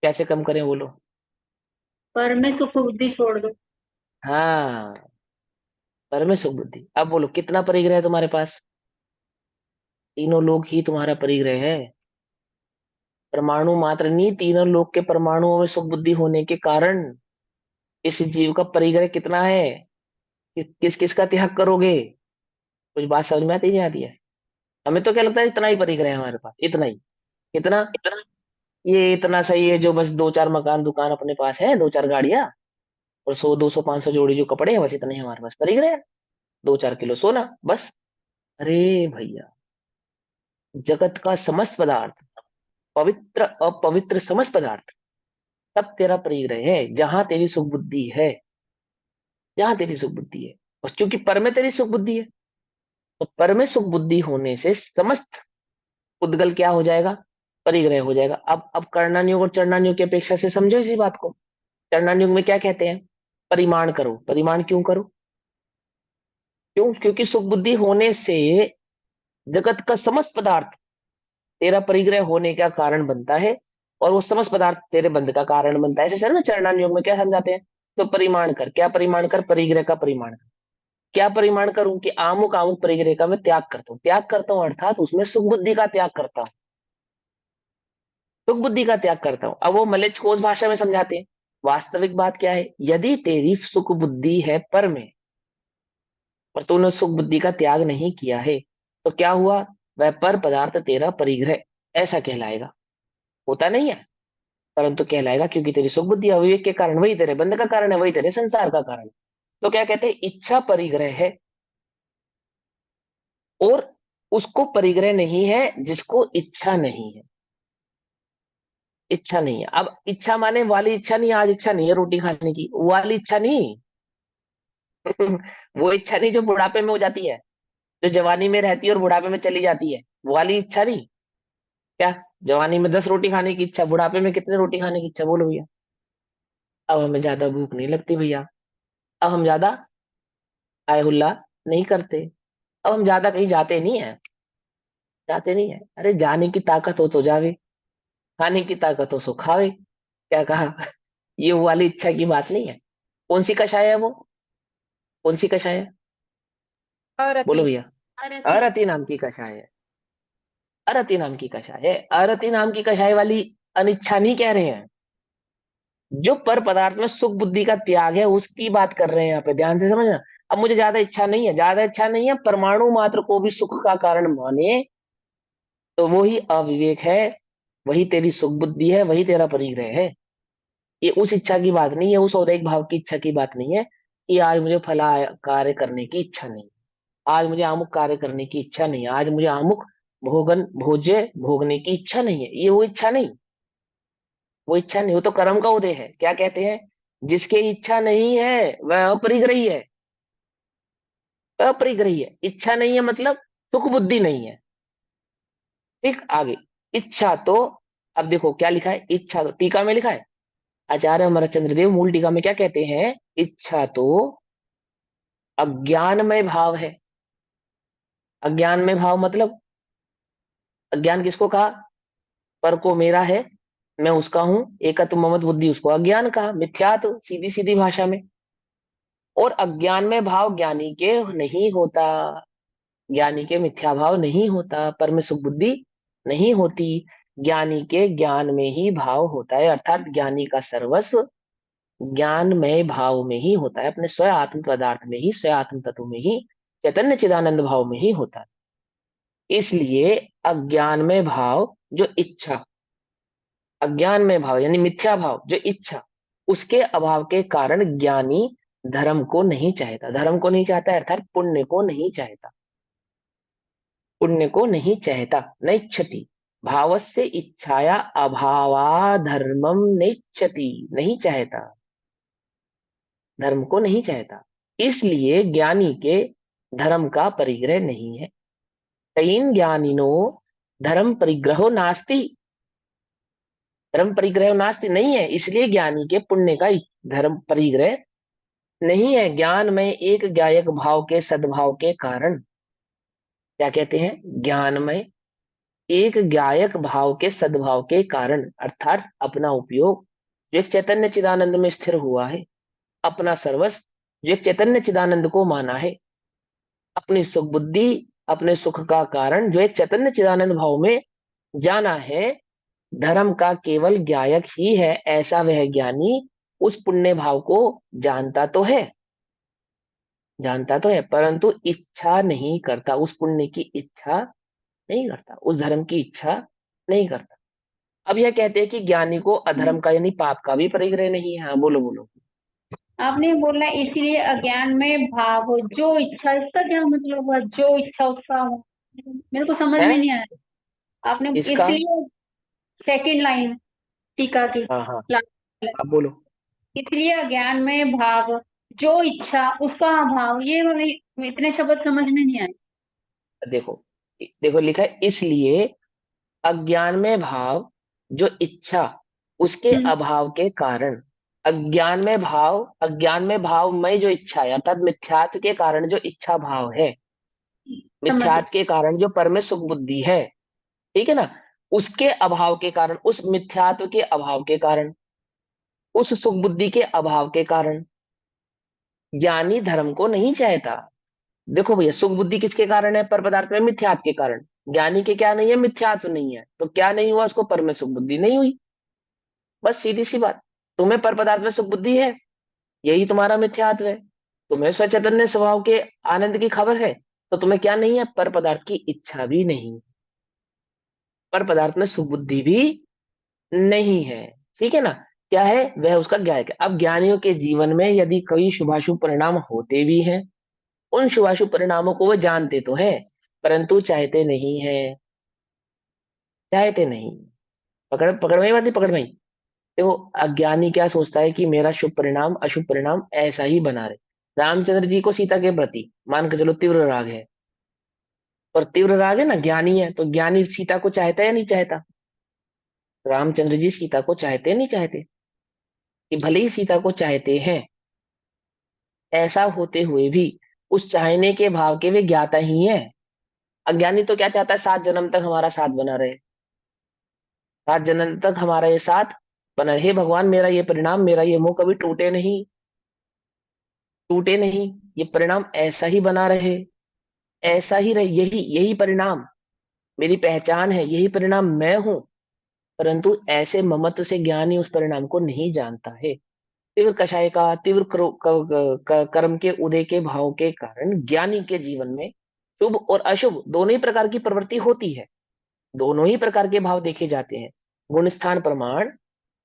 कैसे कम करें बोलो। पर में सुख बुद्धि छोड़ दो। हाँ, पर में सुख बुद्धि। अब बोलो कितना परिग्रह है तुम्हारे पास? तीनों लोग ही तुम्हारा परिग्रह है। परमाणु मात्र नहीं, तीनों लोग के परमाणुओं में सुख बुद्धि होने के कारण इस जीव का परिग्रह कितना है? किस किस का त्याग करोगे? कुछ बात समझ में आती नहीं आती है? हमें तो क्या लगता है इतना ही परिग्रह है हमारे पास, इतना ही। कितना? ये इतना सही है जो बस दो चार मकान दुकान अपने पास है, दो चार गाड़ियां और 100 200 500 जोड़ी जो कपड़े हैं, बस इतना ही हमारे पास परिग्रह है। 2 4 किलो सोना बस। अरे भैया, जगत का समस्त पदार्थ, पवित्र अपवित्र समस्त पदार्थ, सब तेरा परिग्रह है जहां तेरी सुख बुद्धि है। जहां तेरी सुख बुद्धि है, और चूंकि पर में तेरी सुख बुद्धि है, तो पर में सुख बुद्धि होने से समस्त उद्गल क्या हो जाएगा? परिग्रह हो जाएगा। अब कर्णन और चरणन की अपेक्षा से समझो इसी बात को। चरणन में क्या कहते हैं? परिमाण करो। परिमाण क्यों करो? क्यों? क्योंकि सुख बुद्धि होने से जगत का समस्त पदार्थ तेरा परिग्रह होने का कारण बनता है, और वो समस्त पदार्थ तेरे बंध का कारण बनता है। ऐसे सर ना चरणान योग में क्या समझाते हैं? तो परिमाण कर। क्या परिमाण कर? परिग्रह का परिमाण कर। क्या परिमाण करूं? कि आमुक आमुक परिग्रह का मैं त्याग करता हूँ। त्याग करता हूँ अर्थात उसमें सुख बुद्धि का त्याग करता हूँ। सुख बुद्धि का त्याग करता हूं। अब वो मलेच्छ कोश भाषा में समझाते हैं। वास्तविक बात क्या है? यदि तेरी सुख बुद्धि है पर में, पर तूने सुख बुद्धि का त्याग नहीं किया है, तो क्या हुआ? वह पर पदार्थ तेरा परिग्रह ऐसा कहलाएगा। होता नहीं है, परंतु कहलाएगा, क्योंकि तेरी सुख बुद्धि अविवेक के कारण वही तेरे बंध का कारण है, वही तेरे संसार का कारण है। तो क्या कहते हैं? इच्छा परिग्रह है, और उसको परिग्रह नहीं है जिसको इच्छा नहीं है। इच्छा नहीं है। अब इच्छा माने वाली इच्छा नहीं, आज इच्छा नहीं है रोटी खाने की, वो वाली इच्छा नहीं। वो इच्छा नहीं जो बुढ़ापे में हो जाती है, जो जवानी में रहती है और बुढ़ापे में चली जाती है, वो वाली इच्छा नहीं। क्या? जवानी में 10 रोटी खाने की इच्छा, बुढ़ापे में कितने रोटी खाने की इच्छा बोलो भैया? अब हमें ज्यादा भूख नहीं लगती भैया। अब हम ज्यादा आय हुल्ला नहीं करते। अब हम ज्यादा कहीं जाते नहीं है। जाते नहीं है। अरे जाने की ताकत हो तो जावे, खाने की ताकत हो सो खावे। क्या कहा? ये वो वाली इच्छा की बात नहीं है। कौन सी कषाय है वो? कौन सी कषाय है? बोलो अरति। भैया। अरति। अरति नाम की कषाय है। अरति नाम की कषाय है। अरति नाम की कषाय वाली अनिच्छा नहीं कह रहे हैं। जो पर पदार्थ में सुख बुद्धि का त्याग है उसकी बात कर रहे हैं यहाँ पे, ध्यान से समझना। अब मुझे ज्यादा इच्छा नहीं है, ज्यादा इच्छा नहीं है, परमाणु मात्र को भी सुख का कारण माने, तो वो ही अविवेक है, वही तेरी सुख बुद्धि है, वही तेरा परिग्रह है। ये उस इच्छा की बात नहीं है, उस औदैहिक भाव की इच्छा की बात नहीं है कि आज मुझे फला कार्य करने की इच्छा नहीं, आज मुझे अमुक कार्य करने की इच्छा नहीं, आज मुझे अमुक भोगन भोज्य भोगने की इच्छा नहीं है। ये वो इच्छा नहीं। वो इच्छा नहीं, वो तो कर्म का उदय है। क्या कहते हैं? जिसकी इच्छा नहीं है वह अपरिग्रही है। अपरिग्रही है, इच्छा नहीं है मतलब सुख बुद्धि नहीं है। ठीक, आगे। इच्छा तो, अब देखो क्या लिखा है। इच्छा तो टीका में लिखा है, आचार्य अमरचंद्र देव मूल टीका में क्या कहते हैं? इच्छा तो अज्ञानमय भाव है। अज्ञानमय भाव मतलब, अज्ञान किसको कहा? पर को मेरा है, मैं उसका हूं, एकत्व ममत्व बुद्धि, उसको अज्ञान कहा, मिथ्यात्व सीधी सीधी भाषा में। और अज्ञान में भाव ज्ञानी के नहीं होता। ज्ञानी के मिथ्या भाव नहीं होता, पर में सुख बुद्धि नहीं होती। ज्ञानी के ज्ञान में ही भाव होता है, अर्थात ज्ञानी का सर्वस्व ज्ञानमय भाव में ही होता है, अपने स्वयं आत्म पदार्थ में ही, स्वयं आत्म तत्व में ही, चैतन्य चिदानंद भाव में ही होता है। इसलिए अज्ञान में भाव जो इच्छा, अज्ञान में भाव यानी मिथ्या भाव जो इच्छा, उसके अभाव के कारण ज्ञानी धर्म को नहीं चाहता। धर्म को नहीं चाहता अर्थात पुण्य को नहीं चाहता। पुण्य को नहीं चाहता। नैच्छति भावस्य इच्छाया अभावा धर्मम नैच्छति, नहीं चाहता, धर्म को नहीं चाहता। इसलिए ज्ञानी के धर्म का परिग्रह नहीं है। तैन ज्ञानिनो धर्म परिग्रहो नास्ति। धर्म परिग्रह नास्ति नहीं है, इसलिए ज्ञानी के पुण्य का धर्म परिग्रह नहीं है। ज्ञान में एक ज्ञायक भाव के सद्भाव के कारण, क्या कहते हैं, ज्ञान में एक ज्ञायक भाव के सद्भाव के कारण, अर्थात अपना उपयोग जो एक चैतन्य चिदानंद में स्थिर हुआ है, अपना सर्वस्व जो एक चैतन्य चिदानंद को माना है, अपनी सुख बुद्धि, अपने सुख का कारण जो एक चैतन्य चिदानंद भाव में जाना है, धर्म का केवल ज्ञायक ही है, ऐसा वह ज्ञानी उस पुण्य भाव को जानता तो है, जानता तो है, परंतु इच्छा नहीं करता, उस पुण्य की इच्छा नहीं करता, उस धर्म की इच्छा नहीं करता। अब यह कहते हैं कि ज्ञानी को अधर्म का यानी पाप का भी परिग्रह नहीं है। हाँ, बोलो बोलो। आपने बोला इसीलिए अज्ञान में भाव हो, जो इच्छा, इसका क्या मतलब हुआ, जो इच्छा उसका हो? मेरे को समझ है में नहीं आया। आपने इसका। इसलिए, सेकंड लाइन टीका की हाँ हाँ, last line, आप बोलो। इसलिए अज्ञान में भाव, जो इच्छा उसका अभाव, ये इतने शब्द समझ में नहीं आए। देखो, देखो लिखा है, इसलिए अज्ञान में भाव जो इच्छा उसके हम्म, अभाव के कारण, अज्ञान में भाव में जो इच्छा है, अर्थात मिथ्यात्व के कारण जो इच्छा भाव है, समझ गई। मिथ्यात्व के कारण जो परम सुख बुद्धि है, ठीक है ना, उसके अभाव के कारण, उस मिथ्यात्व के अभाव के कारण, उस सुख बुद्धि के अभाव के कारण ज्ञानी धर्म को नहीं चाहता। देखो भैया, सुख बुद्धि किसके कारण है? पर पदार्थ में मिथ्यात्व के कारण। ज्ञानी के क्या नहीं है? मिथ्यात्व नहीं है, तो क्या नहीं हुआ उसको? पर में सुख बुद्धि नहीं हुई। बस सीधी सी बात। तुम्हें पर पदार्थ में सुख बुद्धि है, यही तुम्हारा मिथ्यात्व है। तुम्हें स्वचैतन्य स्वभाव के आनंद की खबर है, तो तुम्हें क्या नहीं है? पर पदार्थ की इच्छा भी नहीं, पर पदार्थ में सुख बुद्धि भी नहीं है। ठीक है ना? क्या है वह? उसका ज्ञायक है। अब ज्ञानियों के जीवन में यदि कई शुभाशुभ परिणाम होते भी हैं, उन शुभाशुभ परिणामों को वो जानते तो है, परंतु चाहते नहीं है, चाहते नहीं। पकड़ पकड़ में बात नहीं, पकड़ में। देखो, अज्ञानी क्या सोचता है कि मेरा शुभ परिणाम अशुभ परिणाम ऐसा ही बना रहे। रामचंद्र जी को सीता के प्रति मान के चलो तीव्र राग है, और तीव्र राग है ना, ज्ञानी है, तो ज्ञानी सीता को चाहता है या नहीं चाहता? रामचंद्र जी सीता को चाहते नहीं चाहते? कि भले ही सीता को चाहते हैं, ऐसा होते हुए भी उस चाहने के भाव के वे ज्ञाता ही है। अज्ञानी तो क्या चाहता है? 7 जन्म तक हमारा साथ बना रहे, 7 जन्म तक हमारा ये साथ बना रहे। हे भगवान, मेरा ये परिणाम, मेरा ये मोह कभी टूटे नहीं, टूटे नहीं, ये परिणाम ऐसा ही बना रहे, ऐसा ही रहे, यही यही परिणाम मेरी पहचान है, यही परिणाम मैं हूं। परंतु ऐसे ममत्व से ज्ञानी उस परिणाम को नहीं जानता है। तीव्र कषाय का, तीव्र कर्म के उदय के भाव के कारण ज्ञानी के जीवन में शुभ और अशुभ दोनों ही प्रकार की प्रवृत्ति होती है, दोनों ही प्रकार के भाव देखे जाते हैं। गुण स्थान प्रमाण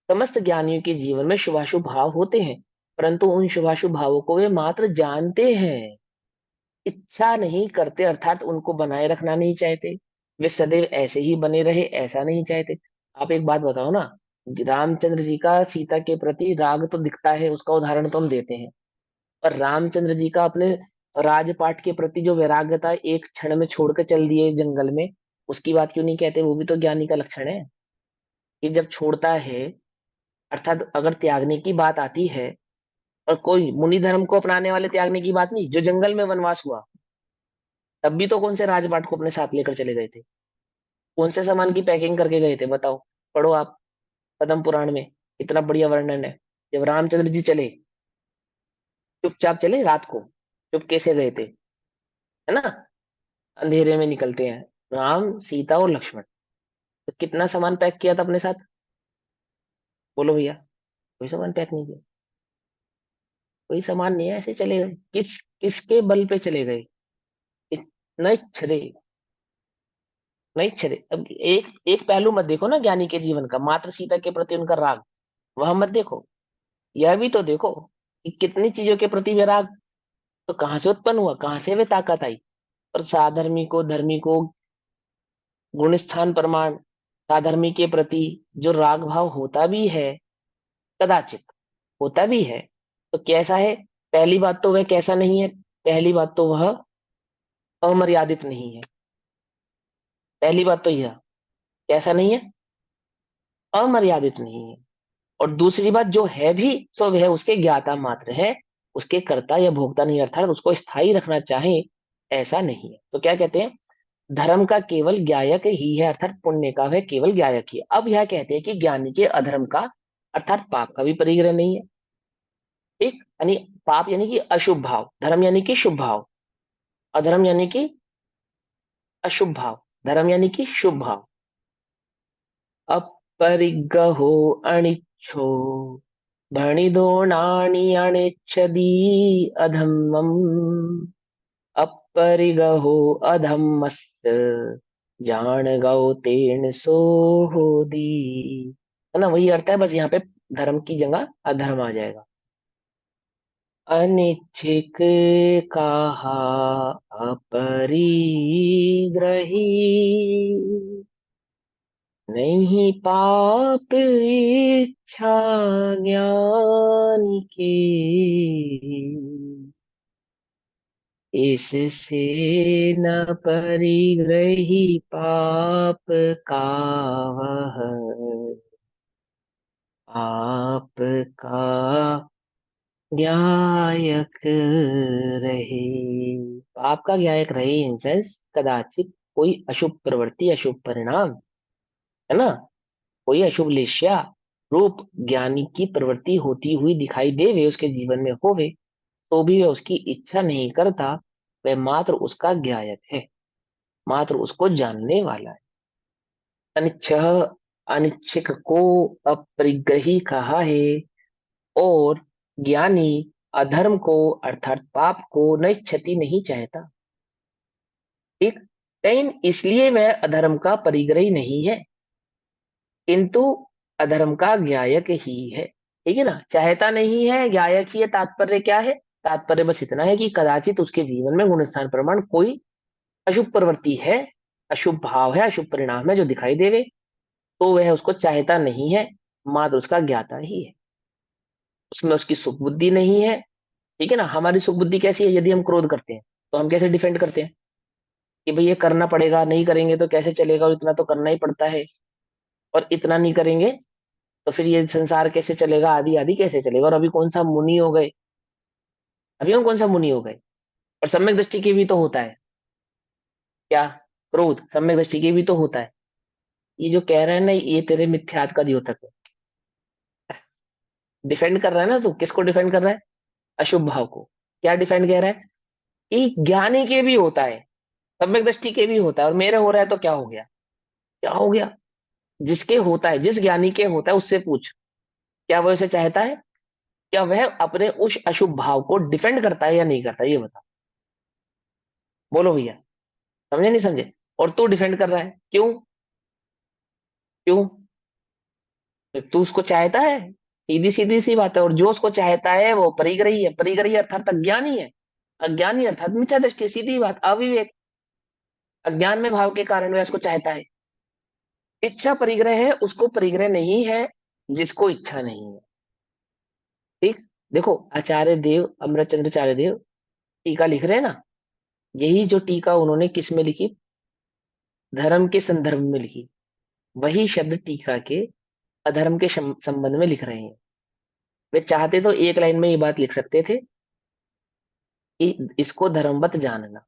समस्त ज्ञानियों के जीवन में शुभाशुभ भाव होते हैं, परंतु उन शुभाशुभ भावों को वे मात्र जानते हैं, इच्छा नहीं करते, अर्थात उनको बनाए रखना नहीं चाहते। वे सदैव ऐसे ही बने रहे, ऐसा नहीं चाहते। आप एक बात बताओ ना, रामचंद्र जी का सीता के प्रति राग तो दिखता है, उसका उदाहरण तो हम देते हैं, पर रामचंद्र जी का अपने राजपाट के प्रति जो वैराग्य था, एक क्षण में छोड़कर चल दिए जंगल में, उसकी बात क्यों नहीं कहते? वो भी तो ज्ञानी का लक्षण है कि जब छोड़ता है, अर्थात अगर त्यागने की बात आती है, और कोई मुनि धर्म को अपनाने वाले त्यागने की बात नहीं, जो जंगल में वनवास हुआ, तब भी तो कौन से राजपाट को अपने साथ लेकर चले गए थे? कौन से सामान की पैकिंग करके गए थे? बताओ, पढ़ो आप पद्म पुराण में, इतना बढ़िया वर्णन है। जब रामचंद्र जी चले, चुपचाप चले, रात को चुप कैसे गए थे, है ना? अंधेरे में निकलते हैं राम सीता और लक्ष्मण, तो कितना सामान पैक किया था अपने साथ? बोलो भैया, कोई सामान पैक नहीं किया, कोई सामान नहीं है, ऐसे चले गए। किसके बल पे चले गए? इतना छदे, नहीं छदे। अब एक एक पहलू मत देखो ना ज्ञानी के जीवन का, मात्र सीता के प्रति उनका राग, वह मत देखो। यह भी तो देखो कि कितनी चीजों के प्रति वैराग तो कहां से उत्पन्न हुआ, कहां से वे ताकत आई। और साधर्मी को, धर्मी को गुण स्थान प्रमाण, साधर्मी के प्रति जो राग भाव होता भी है, कदाचित होता भी है, तो कैसा है? पहली बात तो वह कैसा नहीं है, पहली बात तो वह अमर्यादित नहीं है। पहली बात तो यह, कैसा नहीं है? अमर्यादित नहीं है। और दूसरी बात जो है भी, सो वह उसके ज्ञाता मात्र है, उसके कर्ता या भोक्ता नहीं, अर्थात उसको स्थायी रखना चाहे, ऐसा नहीं है। तो क्या कहते हैं, धर्म का केवल ज्ञायक ही है, अर्थात पुण्य का वह केवल ज्ञायक ही है। अब यह कहते हैं कि ज्ञानी के अधर्म का अर्थात पाप का भी परिग्रह नहीं है। ठीक, यानी पाप यानी कि अशुभ भाव, धर्म यानी कि शुभ भाव, अधर्म यानी कि अशुभ भाव, धर्म यानी कि शुभ भाव। अपरिग्रहो अनिच्छो भणिदोणानि अनिच्छदी अधम्मम्, अपरिग्रहो अधम्मस्य जान गौ तेन सो होदी। है ना, वही अर्थ है, बस यहाँ पे धर्म की जगह अधर्म आ जाएगा। अनिच्छिक कहा अपरिग्रही, नहीं पाप इच्छा ज्ञान की, इससे न परिग्रही पाप का वह, पाप का ज्ञायक रहे। पाप का ज्ञायक रहे इन सेंस कदाचित कोई अशुभ प्रवृत्ति, अशुभ परिणाम, है ना, कोई अशुभ लेश्या रूप ज्ञानी की प्रवृत्ति होती हुई दिखाई देवे, उसके जीवन में होवे, तो भी वह उसकी इच्छा नहीं करता, वह मात्र उसका ज्ञायक है, मात्र उसको जानने वाला है। अनिच्छ, अनिच्छिक को अपरिग्रही कहा है, और ज्ञानी अधर्म को अर्थात पाप को न क्षति नहीं चाहता। ठीक, लेकिन इसलिए वह अधर्म का परिग्रही नहीं है, किंतु अधर्म का ज्ञायक ही है। ठीक है ना, चाहता नहीं है, ज्ञायक ही है। तात्पर्य क्या है, तात्पर्य बस इतना है कि कदाचित उसके जीवन में गुण स्थान प्रमाण कोई अशुभ प्रवृत्ति है, अशुभ भाव है, अशुभ परिणाम है जो दिखाई देवे, तो वह उसको चाहता नहीं है, मात्र उसका ज्ञाता ही है, उसमें उसकी सुख बुद्धि नहीं है। ठीक है ना, हमारी सुख बुद्धि कैसी है, यदि हम क्रोध करते हैं तो हम कैसे डिफेंड करते हैं कि भाई ये करना पड़ेगा, नहीं करेंगे तो कैसे चलेगा, और इतना तो करना ही पड़ता है, और इतना नहीं करेंगे तो फिर ये संसार कैसे चलेगा, आदि आदि कैसे चलेगा। और अभी कौन सा मुनि हो गए, अभी हम कौन सा मुनि हो गए। और सम्यक दृष्टि के भी तो होता है क्या, क्रोध सम्यक दृष्टि के भी तो होता है। ये जो कह रहे हैं ना, ये तेरे मिथ्यात्व का द्योतक है। डिफेंड कर रहा है ना तू, किसको डिफेंड कर रहा है, अशुभ भाव को। क्या डिफेंड कह रहा है कि ज्ञानी के भी होता है, सम्यक दृष्टि के भी होता है, और मेरे हो रहा है तो क्या हो गया, क्या हो गया। जिसके होता है, जिस ज्ञानी के होता है उससे पूछ, क्या वह उसे चाहता है, क्या वह अपने उस अशुभ भाव को डिफेंड करता है या नहीं करता, ये बता, बोलो भैया, समझे नहीं समझे। और तू डिफेंड कर रहा है, क्यों, क्यों, तो तू उसको चाहता है, सीधी सीधी सी बात है। और जो उसको चाहता है वो परिग्रही है, परिग्रही अर्थात अज्ञानी है, अज्ञानी अर्थात मिथ्या दृष्टि, सीधी बात, अविवेक, अज्ञान में भाव के कारण वह उसको चाहता है। इच्छा परिग्रह है, उसको परिग्रह नहीं है जिसको इच्छा नहीं है। ठीक, देखो आचार्य देव, अमृतचंद्राचार्य देव टीका लिख रहे हैं ना, यही जो टीका उन्होंने किस में लिखी, धर्म के संदर्भ में लिखी, वही शब्द टीका के अधर्म के संबंध में लिख रहे हैं। वे चाहते तो एक लाइन में ये बात लिख सकते थे कि इसको धर्मवत जानना,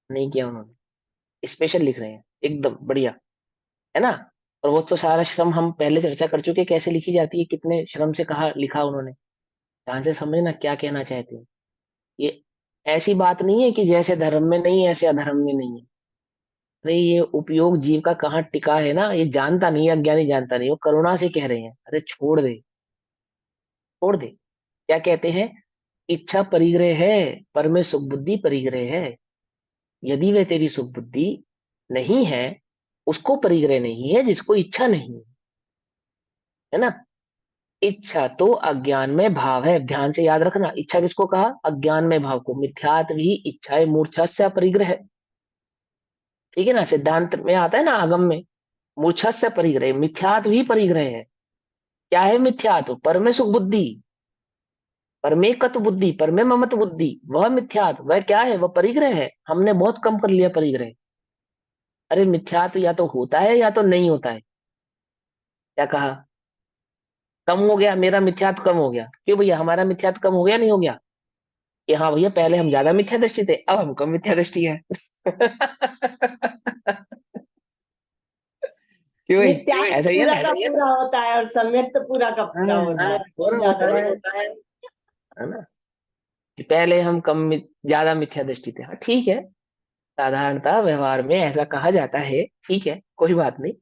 नहीं किया उन्होंने, स्पेशल लिख रहे हैं, एकदम बढ़िया, है ना। और वो तो सारा श्रम हम पहले चर्चा कर चुके, कैसे लिखी जाती है, कितने श्रम से कहा लिखा उन्होंने, ध्यान से समझना क्या कहना चाहते हैं। ये ऐसी बात नहीं है कि जैसे धर्म में नहीं है ऐसे अधर्म में नहीं है। अरे ये उपयोग जीव का कहाँ टिका है ना, ये जानता नहीं है, अज्ञानी जानता नहीं, वो करुणा से कह रहे हैं, अरे छोड़ दे, छोड़ दे। क्या कहते हैं, इच्छा परिग्रह है, पर में सुख बुद्धि परिग्रह है। यदि वह तेरी सुख बुद्धि नहीं है, उसको परिग्रह नहीं है जिसको इच्छा नहीं है ना। इच्छा तो अज्ञान में भाव है, ध्यान से याद रखना, इच्छा किसको कहा, अज्ञान में भाव को। मिथ्यात्व ही इच्छा मूर्छा से परिग्रह है। ठीक है ना, सिद्धांत में आता है ना, आगम में, मूर्छा से परिग्रह, मिथ्यात्व ही परिग्रह है। क्या है मिथ्यात्व, परमे सुख बुद्धि, परमेकत बुद्धि, परमे ममत बुद्धि, वह मिथ्यात्व, वह क्या है, वह परिग्रह है। हमने बहुत कम कर लिया परिग्रह। अरे मिथ्यात्व या तो होता है या तो नहीं होता है। क्या कहा, कम हो गया, मेरा मिथ्यात्व कम हो गया। क्यों भैया, हमारा मिथ्यात्व कम हो गया नहीं हो गया? कि हाँ भैया, पहले हम ज्यादा मिथ्या दृष्टि थे, अब हम कम मिथ्या दृष्टि है। क्यों भाई, मिथ्यात्व ऐसा ही है पूरा ना? का पूरा होता है और सम्यक तो पूरा का पूरा होता हाँ, है, पूरा ज्यादा होता नहीं। है ना? कि पहले हम ज्यादा मिथ्या दृष्टि थे। हाँ ठीक है, साधारणतः व्यवहार में ऐसा कहा जाता है, ठीक है, कोई बात नहीं।